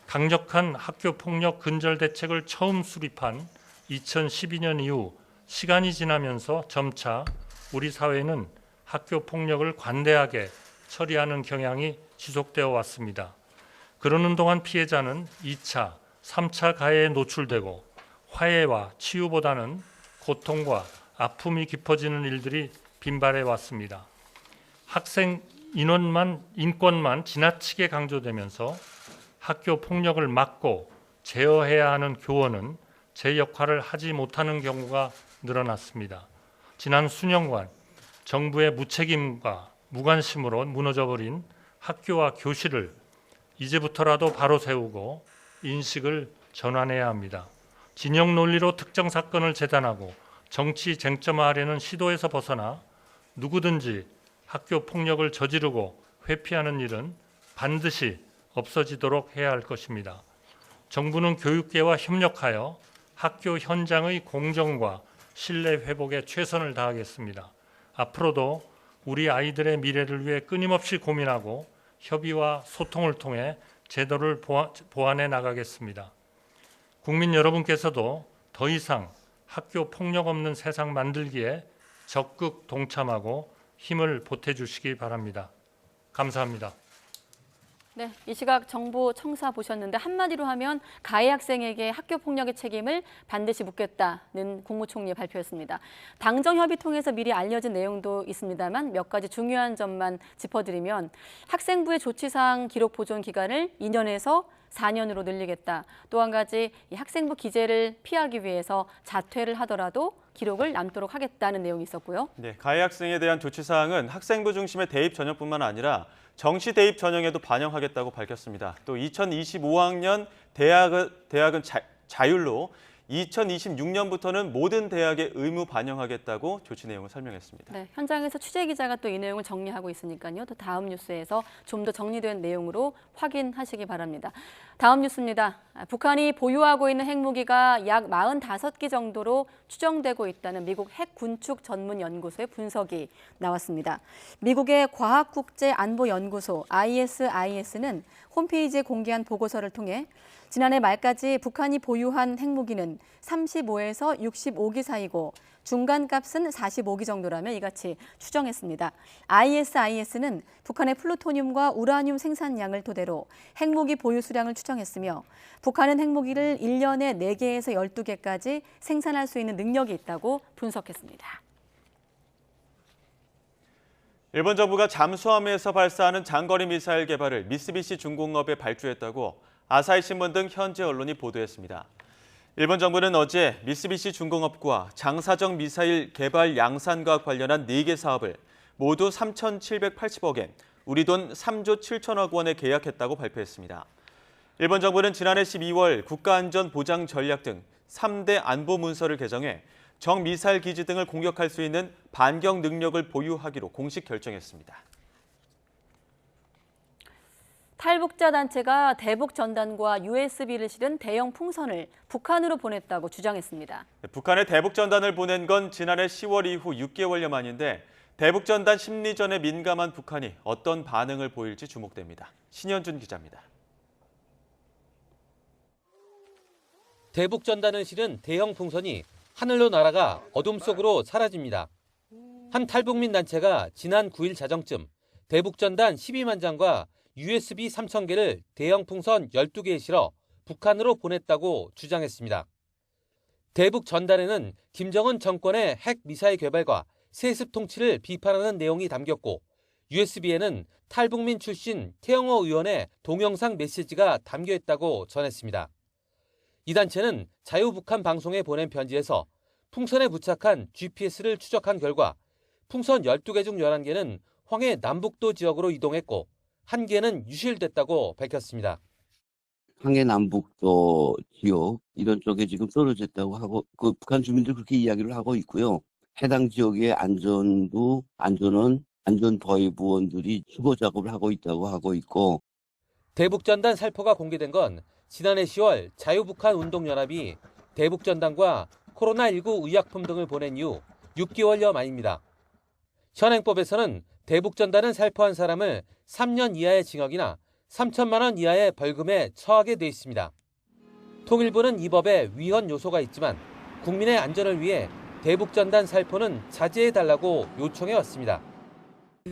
S16: 강력한 학교 폭력 근절 대책을 처음 수립한 2012년 이후 시간이 지나면서 점차 우리 사회는 학교 폭력을 관대하게 처리하는 경향이 지속되어 왔습니다. 그러는 동안 피해자는 2차, 3차 가해에 노출되고 화해와 치유보다는 고통과 아픔이 깊어지는 일들이 빈발해 왔습니다. 학생 인권만 지나치게 강조되면서 학교 폭력을 막고 제어해야 하는 교원은 제 역할을 하지 못하는 경우가 늘어났습니다. 지난 수년간 정부의 무책임과 무관심으로 무너져버린 학교와 교실을 이제부터라도 바로 세우고 인식을 전환해야 합니다. 진영 논리로 특정 사건을 재단하고 정치 쟁점화하려는 시도에서 벗어나 누구든지 학교 폭력을 저지르고 회피하는 일은 반드시 없어지도록 해야 할 것입니다. 정부는 교육계와 협력하여 학교 현장의 공정과 신뢰 회복에 최선을 다하겠습니다. 앞으로도 우리 아이들의 미래를 위해 끊임없이 고민하고 협의와 소통을 통해 제도를 보완해 나가겠습니다. 국민 여러분께서도 더 이상 학교 폭력 없는 세상 만들기에 적극 동참하고 힘을 보태주시기 바랍니다. 감사합니다.
S1: 네, 이 시각 정부 청사 보셨는데 한마디로 하면 가해 학생에게 학교 폭력의 책임을 반드시 묻겠다는 국무총리의 발표였습니다. 당정협의 통해서 미리 알려진 내용도 있습니다만 몇 가지 중요한 점만 짚어드리면 학생부의 조치사항 기록 보존 기간을 2년에서 4년으로 늘리겠다. 또 한 가지 이 학생부 기재를 피하기 위해서 자퇴를 하더라도 기록을 남도록 하겠다는 내용이 있었고요.
S2: 네, 가해 학생에 대한 조치사항은 학생부 중심의 대입 전형뿐만 아니라 정시 대입 전형에도 반영하겠다고 밝혔습니다. 또 2025학년 대학은 자율로 2026년부터는 모든 대학에 의무 반영하겠다고 조치 내용을 설명했습니다.
S1: 네, 현장에서 취재 기자가 또 이 내용을 정리하고 있으니까요. 또 다음 뉴스에서 좀 더 정리된 내용으로 확인하시기 바랍니다. 다음 뉴스입니다. 북한이 보유하고 있는 핵무기가 약 45기 정도로 추정되고 있다는 미국 핵군축전문연구소의 분석이 나왔습니다. 미국의 과학국제안보연구소 ISIS는 홈페이지에 공개한 보고서를 통해 지난해 말까지 북한이 보유한 핵무기는 35에서 65기 사이고 중간값은 45기 정도라며 이같이 추정했습니다. ISIS는 북한의 플루토늄과 우라늄 생산량을 토대로 핵무기 보유 수량을 추정했으며 북한은 핵무기를 1년에 4개에서 12개까지 생산할 수 있는 능력이 있다고 분석했습니다.
S2: 일본 정부가 잠수함에서 발사하는 장거리 미사일 개발을 미쓰비시 중공업에 발주했다고 아사히 신문 등 현지 언론이 보도했습니다. 일본 정부는 어제 미쓰비시 중공업과 장사정 미사일 개발 양산과 관련한 4개 사업을 모두 3,780억 엔, 우리 돈 3조 7천억 원에 계약했다고 발표했습니다. 일본 정부는 지난해 12월 국가안전보장 전략 등 3대 안보 문서를 개정해 정미사일 기지 등을 공격할 수 있는 반격 능력을 보유하기로 공식 결정했습니다.
S1: 탈북자 단체가 대북 전단과 USB를 실은 대형 풍선을 북한으로 보냈다고 주장했습니다.
S2: 북한에 대북 전단을 보낸 건 지난해 10월 이후 6개월여 만인데 대북 전단 심리전에 민감한 북한이 어떤 반응을 보일지 주목됩니다. 신현준 기자입니다.
S17: 대북 전단을 실은 대형 풍선이 하늘로 날아가 어둠 속으로 사라집니다. 한 탈북민 단체가 지난 9일 자정쯤 대북 전단 12만 장과 USB 3,000개를 대형 풍선 12개에 실어 북한으로 보냈다고 주장했습니다. 대북 전단에는 김정은 정권의 핵 미사일 개발과 세습 통치를 비판하는 내용이 담겼고 USB에는 탈북민 출신 태영호 의원의 동영상 메시지가 담겨 있다고 전했습니다. 이 단체는 자유북한 방송에 보낸 편지에서 풍선에 부착한 GPS를 추적한 결과 풍선 12개 중 11개는 황해 남북도 지역으로 이동했고 1개는 유실됐다고 밝혔습니다.
S11: 황해 남북도 지역 이런 쪽에 지금 떨어졌다고 하고 북한 주민들 그렇게 이야기를 하고 있고요. 해당 지역의 안전은 안전보위부원들이 수거 작업을 하고 있다고 하고 있고
S17: 대북전단 살포가 공개된 건 지난해 10월 자유북한운동연합이 대북전단과 코로나19 의약품 등을 보낸 이후 6개월여 만입니다. 현행법에서는 대북전단을 살포한 사람을 3년 이하의 징역이나 3천만 원 이하의 벌금에 처하게 돼 있습니다. 통일부는 이 법에 위헌 요소가 있지만 국민의 안전을 위해 대북전단 살포는 자제해달라고 요청해 왔습니다.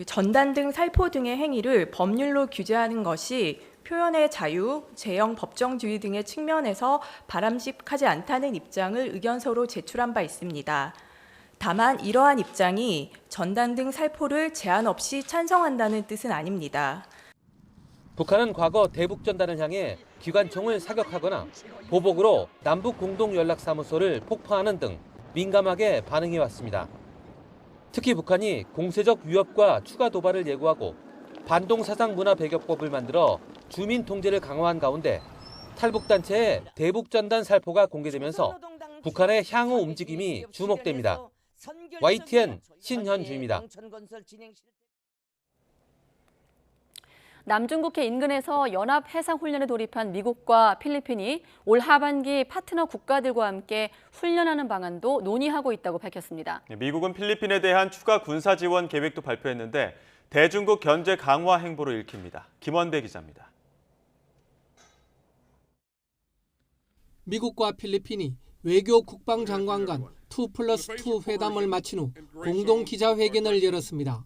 S18: 전단 등 살포 등의 행위를 법률로 규제하는 것이 표현의 자유, 재형 법정주의 등의 측면에서 바람직하지 않다는 입장을 의견서로 제출한 바 있습니다. 다만 이러한 입장이 전단 등 살포를 제한 없이 찬성한다는 뜻은 아닙니다.
S17: 북한은 과거 대북전단을 향해 기관총을 사격하거나 보복으로 남북공동연락사무소를 폭파하는 등 민감하게 반응해왔습니다. 특히 북한이 공세적 위협과 추가 도발을 예고하고 반동사상문화배격법을 만들어 주민 통제를 강화한 가운데 탈북단체의 대북전단 살포가 공개되면서 북한의 향후 움직임이 주목됩니다. YTN 신현주입니다.
S1: 남중국해 인근에서 연합해상훈련에 돌입한 미국과 필리핀이 올 하반기 파트너 국가들과 함께 훈련하는 방안도 논의하고 있다고 밝혔습니다.
S2: 미국은 필리핀에 대한 추가 군사 지원 계획도 발표했는데 대중국 견제 강화 행보로 읽힙니다. 김원배 기자입니다.
S19: 미국과 필리핀이 외교 국방장관 간 2+2 회담을 마친 후 공동 기자회견을 열었습니다.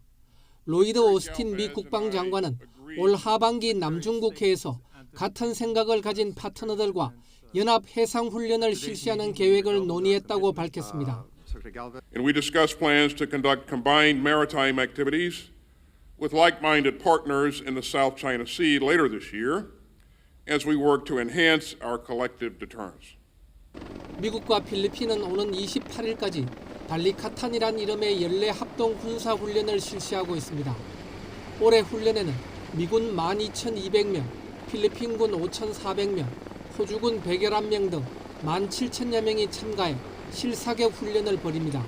S19: 로이드 오스틴 미 국방장관은 올 하반기 남중국해에서 같은 생각을 가진 파트너들과 연합 해상 훈련을 실시하는 계획을 논의했다고 밝혔습니다.
S20: And we discussed plans to conduct combined maritime activities with like-minded partners in the South China Sea later this year as we work to enhance our collective deterrence.
S19: 미국과 필리핀은 오는 28일까지 발리카탄이란 이름의 연례 합동 군사 훈련을 실시하고 있습니다. 올해 훈련에는 미군 12,200명, 필리핀군 5,400명, 호주군 111명 등 17,000여 명이 참가해 실사격 훈련을 벌입니다.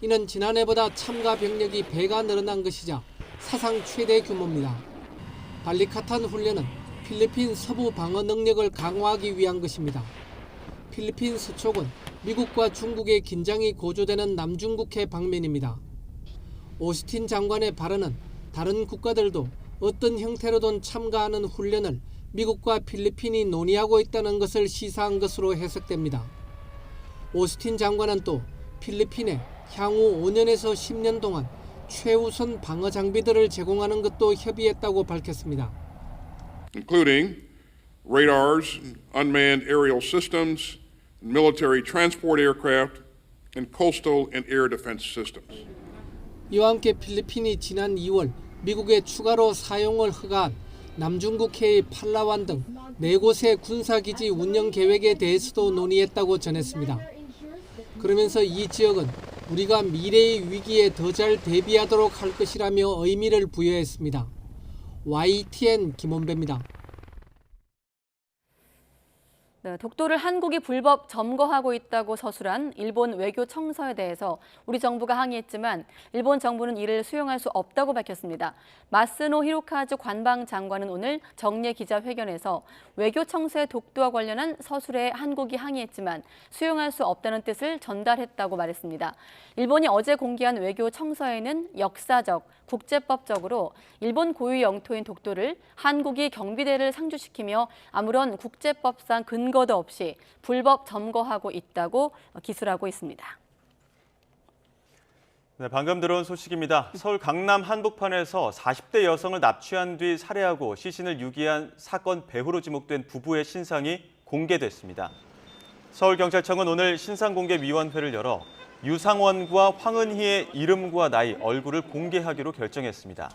S19: 이는 지난해보다 참가 병력이 배가 늘어난 것이자 사상 최대 규모입니다. 발리카탄 훈련은 필리핀 서부 방어 능력을 강화하기 위한 것입니다. 필리핀 서쪽은 미국과 중국의 긴장이 고조되는 남중국해 방면입니다. 오스틴 장관의 발언은 다른 국가들도 어떤 형태로든 참가하는 훈련을 미국과 필리핀이 논의하고 있다는 것을 시사한 것으로 해석됩니다. 오스틴 장관은 또 필리핀에 향후 5년에서 10년 동안 최우선 방어 장비들을 제공하는 것도 협의했다고 밝혔습니다.
S20: Including radars, unmanned aerial systems, military transport aircraft, and coastal and air defense systems.
S19: 이와 함께 필리핀이 지난 2월 미국에 추가로 사용을 허가한 남중국해의 팔라완 등 4곳의 군사기지 운영 계획에 대해서도 논의했다고 전했습니다. 그러면서 이 지역은 우리가 미래의 위기에 더 잘 대비하도록 할 것이라며 의미를 부여했습니다. YTN 김원배입니다.
S1: 네, 독도를 한국이 불법 점거하고 있다고 서술한 일본 외교 청서에 대해서 우리 정부가 항의했지만 일본 정부는 이를 수용할 수 없다고 밝혔습니다. 마스노 히로카즈 관방장관은 오늘 정례 기자회견에서 외교 청서의 독도와 관련한 서술에 한국이 항의했지만 수용할 수 없다는 뜻을 전달했다고 말했습니다. 일본이 어제 공개한 외교 청서에는 역사적, 국제법적으로 일본 고유 영토인 독도를 한국이 경비대를 상주시키며 아무런 국제법상 근거도 없이 불법 점거하고 있다고 기술하고 있습니다.
S2: 네, 방금 들어온 소식입니다. 서울 강남 한복판에서 40대 여성을 납치한 뒤 살해하고 시신을 유기한 사건 배후로 지목된 부부의 신상이 공개됐습니다. 서울경찰청은 오늘 신상공개위원회를 열어 유상원과 황은희의 이름과 나이, 얼굴을 공개하기로 결정했습니다.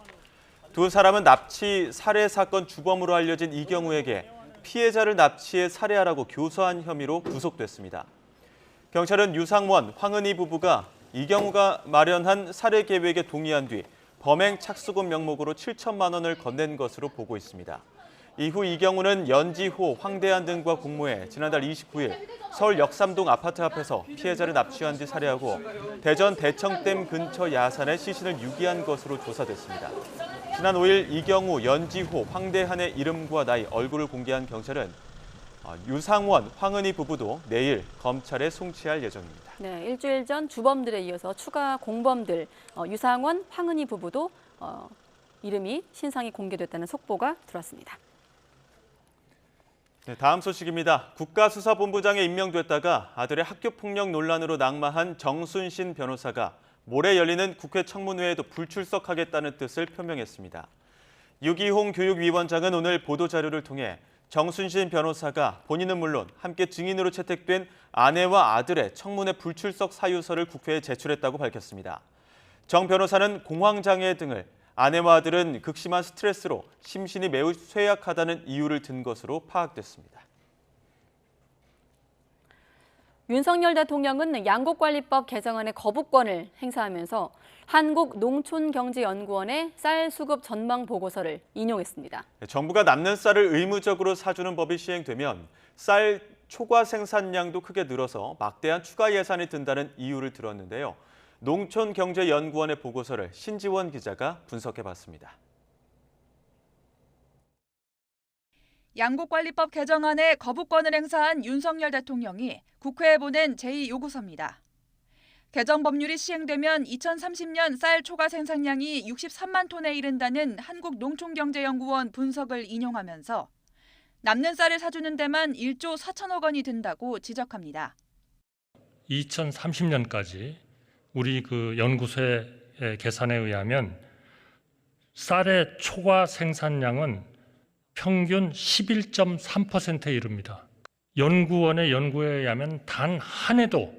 S2: 두 사람은 납치, 살해 사건 주범으로 알려진 이경우에게 피해자를 납치해 살해하라고 교서한 혐의로 구속됐습니다. 경찰은 유상원, 황은희 부부가 이경우가 마련한 살해 계획에 동의한 뒤 범행 착수금 명목으로 7천만 원을 건넨 것으로 보고 있습니다. 이후 이경우는 연지호, 황대한 등과 공모해 지난달 29일 서울 역삼동 아파트 앞에서 피해자를 납치한 뒤 살해하고 대전 대청댐 근처 야산에 시신을 유기한 것으로 조사됐습니다. 지난 5일 이경우, 연지호, 황대한의 이름과 나이, 얼굴을 공개한 경찰은 유상원, 황은희 부부도 내일 검찰에 송치할 예정입니다.
S1: 네, 일주일 전 주범들에 이어서 추가 공범들 유상원, 황은희 부부도 이름이 신상이 공개됐다는 속보가 들어왔습니다.
S2: 네, 다음 소식입니다. 국가수사본부장에 임명됐다가 아들의 학교폭력 논란으로 낙마한 정순신 변호사가 모레 열리는 국회 청문회에도 불출석하겠다는 뜻을 표명했습니다. 유기홍 교육위원장은 오늘 보도자료를 통해 정순신 변호사가 본인은 물론 함께 증인으로 채택된 아내와 아들의 청문회 불출석 사유서를 국회에 제출했다고 밝혔습니다. 정 변호사는 공황장애 등을 아내와 아들은 극심한 스트레스로 심신이 매우 쇠약하다는 이유를 든 것으로 파악됐습니다.
S1: 윤석열 대통령은 양곡관리법 개정안의 거부권을 행사하면서 한국농촌경제연구원의 쌀 수급 전망 보고서를 인용했습니다.
S2: 정부가 남는 쌀을 의무적으로 사주는 법이 시행되면 쌀 초과 생산량도 크게 늘어서 막대한 추가 예산이 든다는 이유를 들었는데요. 농촌경제연구원의 보고서를 신지원 기자가 분석해봤습니다.
S3: 양곡관리법 개정안에 거부권을 행사한 윤석열 대통령이 국회에 보낸 제2요구서입니다. 개정 법률이 시행되면 2030년 쌀 초과 생산량이 63만 톤에 이른다는 한국농촌경제연구원 분석을 인용하면서 남는 쌀을 사주는 데만 1조 4천억 원이 든다고 지적합니다.
S16: 2030년까지 우리 연구소의 계산에 의하면 쌀의 초과 생산량은 평균 11.3%에 이릅니다. 연구원의 연구에 의하면 단 한 해도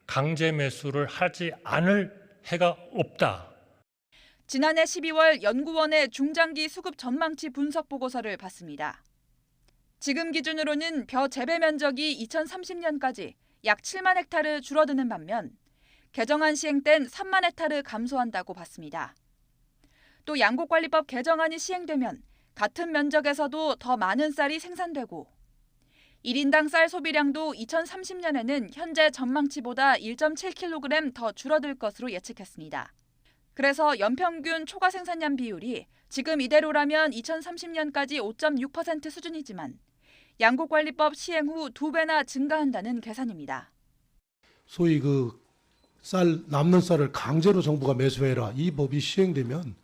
S16: 강제 매수를 하지 않을 해가 없다.
S3: 지난해 12월 연구원의 중장기 수급 전망치 분석 보고서를 봤습니다. 지금 기준으로는 벼 재배 면적이 2030년까지 약 7만 헥타르 줄어드는 반면 개정안 시행 땐 3만 헥타르 감소한다고 봤습니다. 또 양곡관리법 개정안이 시행되면 같은 면적에서도 더 많은 쌀이 생산되고 1인당 쌀 소비량도 2030년에는 현재 전망치보다 1.7kg 더 줄어들 것으로 예측했습니다. 그래서 연평균 초과 생산량 비율이 지금 이대로라면 2030년까지 5.6% 수준이지만 양곡관리법 시행 후 2배나 증가한다는 계산입니다.
S4: 소위 쌀 남는 쌀을 강제로 정부가 매수해라 이 법이 시행되면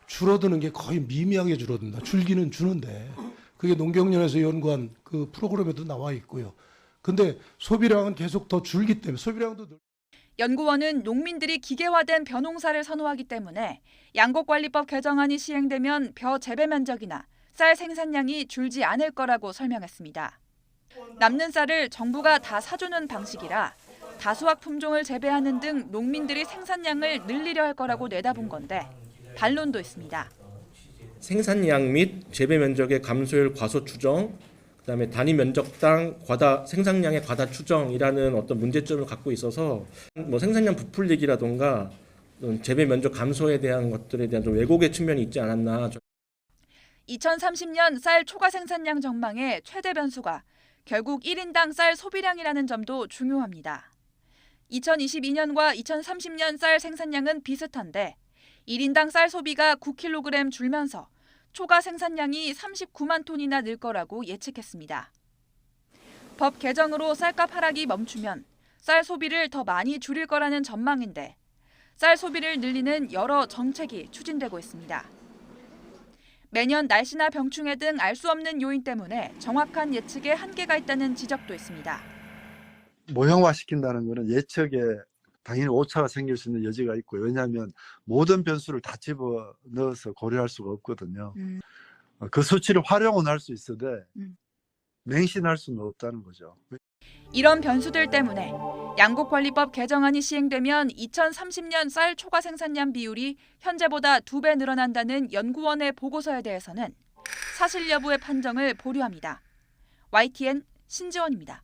S4: 줄어드는 게 거의 미미하게 줄어든다. 줄기는 주는데 그게 농경연에서 연구한 그 프로그램에도 나와 있고요. 근데 소비량은 계속 더 줄기 때문에 소비량도
S3: 연구원은 농민들이 기계화된 벼농사를 선호하기 때문에 양곡관리법 개정안이 시행되면 벼 재배 면적이나 쌀 생산량이 줄지 않을 거라고 설명했습니다. 남는 쌀을 정부가 다 사주는 방식이라 다수학 품종을 재배하는 등 농민들이 생산량을 늘리려 할 거라고 내다본 건데 반론도 있습니다.
S6: 생산량 및 재배 면적의 감소율 과소 추정, 그다음에 단위 면적당 생산량의 과다 추정이라는 어떤 문제점을 갖고 있어서 생산량 부풀리기라던가 재배 면적 감소에 대한 것들에 대한 좀 왜곡의 측면이 있지 않았나.
S3: 2030년 쌀 초과 생산량 전망의 최대 변수가 결국 1인당 쌀 소비량이라는 점도 중요합니다. 2022년과 2030년 쌀 생산량은 비슷한데 1인당 쌀 소비가 9kg 줄면서 초과 생산량이 39만 톤이나 늘 거라고 예측했습니다. 법 개정으로 쌀값 하락이 멈추면 쌀 소비를 더 많이 줄일 거라는 전망인데 쌀 소비를 늘리는 여러 정책이 추진되고 있습니다. 매년 날씨나 병충해 등 알 수 없는 요인 때문에 정확한 예측에 한계가 있다는 지적도 있습니다.
S21: 모형화시킨다는 것은 예측에 당연히 오차가 생길 수 있는 여지가 있고요. 왜냐하면 모든 변수를 다 집어넣어서 고려할 수가 없거든요. 그 수치를 활용은 할 수 있어도 맹신할 수는 없다는 거죠.
S3: 이런 변수들 때문에 양곡관리법 개정안이 시행되면 2030년 쌀 초과 생산량 비율이 현재보다 2배 늘어난다는 연구원의 보고서에 대해서는 사실 여부의 판정을 보류합니다. YTN 신지원입니다.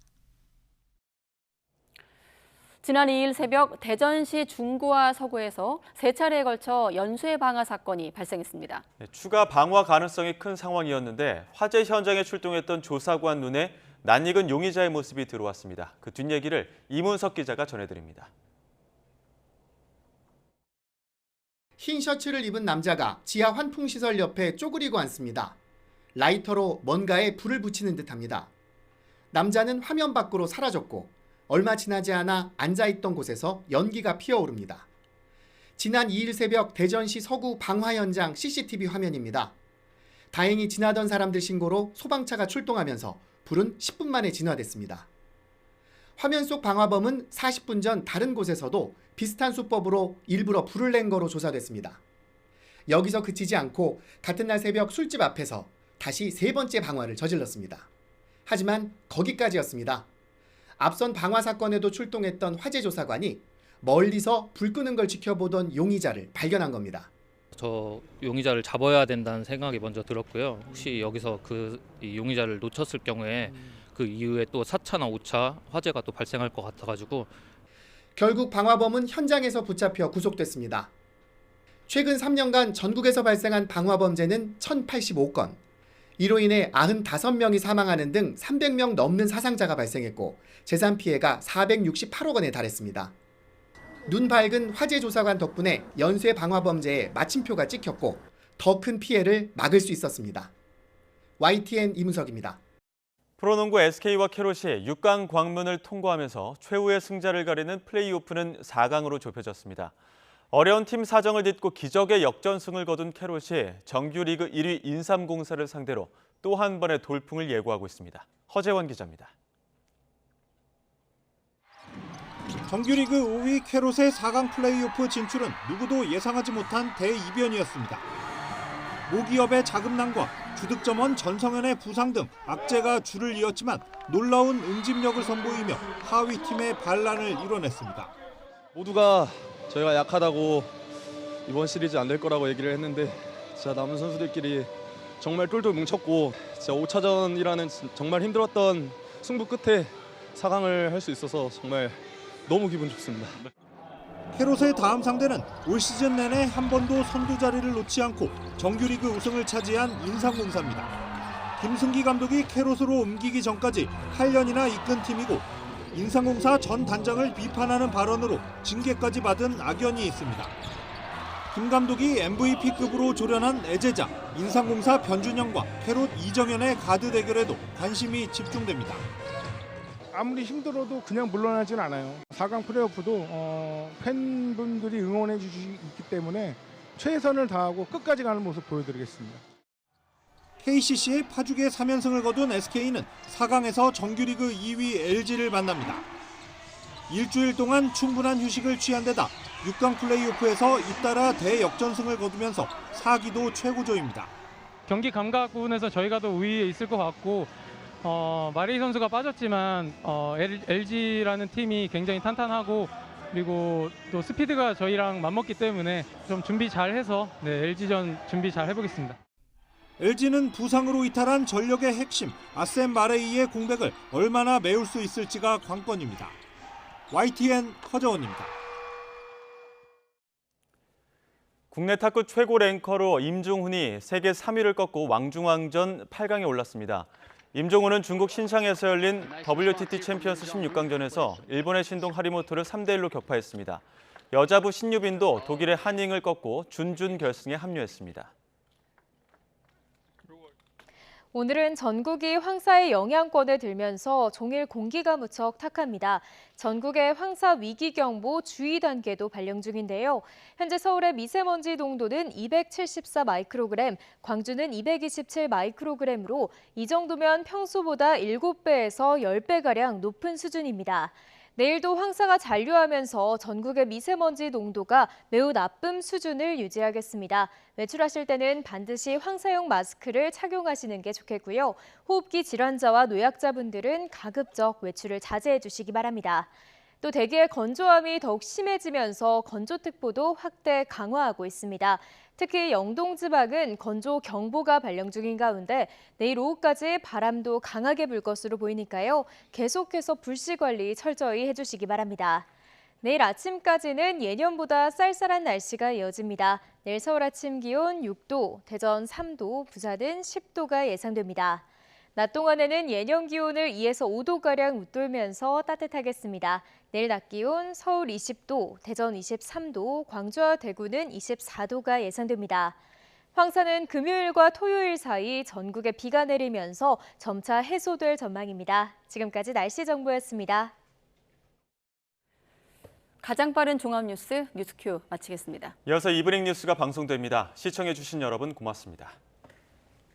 S1: 지난 2일 새벽 대전시 중구와 서구에서 3차례에 걸쳐 연쇄 방화 사건이 발생했습니다.
S2: 추가 방화 가능성이 큰 상황이었는데 화재 현장에 출동했던 조사관 눈에 낯익은 용의자의 모습이 들어왔습니다. 그 뒷얘기를 이문석 기자가 전해드립니다.
S7: 흰 셔츠를 입은 남자가 지하 환풍시설 옆에 쪼그리고 앉습니다. 라이터로 뭔가에 불을 붙이는 듯합니다. 남자는 화면 밖으로 사라졌고 얼마 지나지 않아 앉아있던 곳에서 연기가 피어오릅니다. 지난 2일 새벽 대전시 서구 방화 현장 CCTV 화면입니다. 다행히 지나던 사람들 신고로 소방차가 출동하면서 불은 10분 만에 진화됐습니다. 화면 속 방화범은 40분 전 다른 곳에서도 비슷한 수법으로 일부러 불을 낸 거로 조사됐습니다. 여기서 그치지 않고 같은 날 새벽 술집 앞에서 다시 3번째 방화를 저질렀습니다. 하지만 거기까지였습니다. 앞선 방화 사건에도 출동했던 화재 조사관이 멀리서 불 끄는 걸 지켜보던 용의자를 발견한 겁니다.
S8: 저 용의자를 잡아야 된다는 생각이 먼저 들었고요. 혹시 여기서 이 용의자를 놓쳤을 경우에 그 이후에 또 4차나 5차 화재가 또 발생할 것 같아가지고
S7: 결국 방화범은 현장에서 붙잡혀 구속됐습니다. 최근 3년간 전국에서 발생한 방화 범죄는 1,085건, 이로 인해 95명이 사망하는 등 300명 넘는 사상자가 발생했고 재산 피해가 468억 원에 달했습니다. 눈 밝은 화재 조사관 덕분에 연쇄 방화 범죄에 마침표가 찍혔고 더 큰 피해를 막을 수 있었습니다. YTN 이문석입니다.
S2: 프로농구 SK와 캐롯이 6강 광문을 통과하면서 최후의 승자를 가리는 플레이오프는 4강으로 좁혀졌습니다. 어려운 팀 사정을 딛고 기적의 역전승을 거둔 캐롯이 정규리그 1위 인삼공사를 상대로 또 한 번의 돌풍을 예고하고 있습니다. 허재원 기자입니다.
S22: 정규리그 5위 캐롯의 4강 플레이오프 진출은 누구도 예상하지 못한 대이변이었습니다. 모기업의 자금난과 주득점원 전성현의 부상 등 악재가 줄을 이었지만 놀라운 응집력을 선보이며 하위 팀의 반란을 이뤄냈습니다.
S23: 모두가 저희가 약하다고 이번 시리즈 안 될 거라고 얘기를 했는데 진짜 남은 선수들끼리 정말 똘똘 뭉쳤고 진짜 5차전이라는 정말 힘들었던 승부 끝에 4강을 할 수 있어서 정말 너무 기분 좋습니다.
S22: 캐롯의 다음 상대는 올 시즌 내내 한 번도 선두 자리를 놓지 않고 정규리그 우승을 차지한 인삼공사입니다. 김승기 감독이 캐롯으로 옮기기 전까지 8년이나 이끈 팀이고 인삼공사 전 단장을 비판하는 발언으로 징계까지 받은 악연이 있습니다. 김 감독이 MVP급으로 조련한 애제자 인삼공사 변준영과 캐롯 이정현의 가드 대결에도 관심이 집중됩니다.
S24: 아무리 힘들어도 그냥 물러나진 않아요. 4강 플레이오프도 팬분들이 응원해 주시기 때문에 최선을 다하고 끝까지 가는 모습 보여드리겠습니다.
S22: KCC의 파죽의 3연승을 거둔 SK는 4강에서 정규리그 2위 LG를 만납니다. 일주일 동안 충분한 휴식을 취한 데다 6강 플레이오프에서 잇따라 대역전승을 거두면서 4기도 최고조입니다.
S26: 경기 감각 부분에서 저희가 더 우위에 있을 것 같고 마레이 선수가 빠졌지만 LG라는 팀이 굉장히 탄탄하고 그리고 또 스피드가 저희랑 맞먹기 때문에 좀 준비 잘해서 LG전 준비 잘 해보겠습니다.
S22: LG는 부상으로 이탈한 전력의 핵심 아셈 마레이의 공백을 얼마나 메울 수 있을지가 관건입니다. YTN 허정원입니다.
S2: 국내 탁구 최고 랭커로 임종훈이 세계 3위를 꺾고 왕중왕전 8강에 올랐습니다. 임종훈은 중국 신샹에서 열린 WTT 챔피언스 16강전에서 일본의 신동 하리모토를 3대1로 격파했습니다. 여자부 신유빈도 독일의 한잉을 꺾고 준준 결승에 합류했습니다.
S27: 오늘은 전국이 황사의 영향권에 들면서 종일 공기가 무척 탁합니다. 전국의 황사 위기경보 주의 단계도 발령 중인데요. 현재 서울의 미세먼지 농도는 274 마이크로그램, 광주는 227 마이크로그램으로 이 정도면 평소보다 7배에서 10배가량 높은 수준입니다. 내일도 황사가 잔류하면서 전국의 미세먼지 농도가 매우 나쁨 수준을 유지하겠습니다. 외출하실 때는 반드시 황사용 마스크를 착용하시는 게 좋겠고요. 호흡기 질환자와 노약자분들은 가급적 외출을 자제해 주시기 바랍니다. 또 대기의 건조함이 더욱 심해지면서 건조특보도 확대 강화하고 있습니다. 특히 영동 지방은 건조경보가 발령 중인 가운데 내일 오후까지 바람도 강하게 불 것으로 보이니까요. 계속해서 불씨 관리 철저히 해주시기 바랍니다. 내일 아침까지는 예년보다 쌀쌀한 날씨가 이어집니다. 내일 서울 아침 기온 6도, 대전 3도, 부산은 10도가 예상됩니다. 낮 동안에는 예년 기온을 2에서 5도가량 웃돌면서 따뜻하겠습니다. 내일 낮 기온 서울 20도, 대전 23도, 광주와 대구는 24도가 예상됩니다. 황사는 금요일과 토요일 사이 전국에 비가 내리면서 점차 해소될 전망입니다. 지금까지 날씨 정보였습니다.
S1: 가장 빠른 종합뉴스 뉴스큐 마치겠습니다.
S2: 이어서 이브닝 뉴스가 방송됩니다. 시청해주신 여러분 고맙습니다.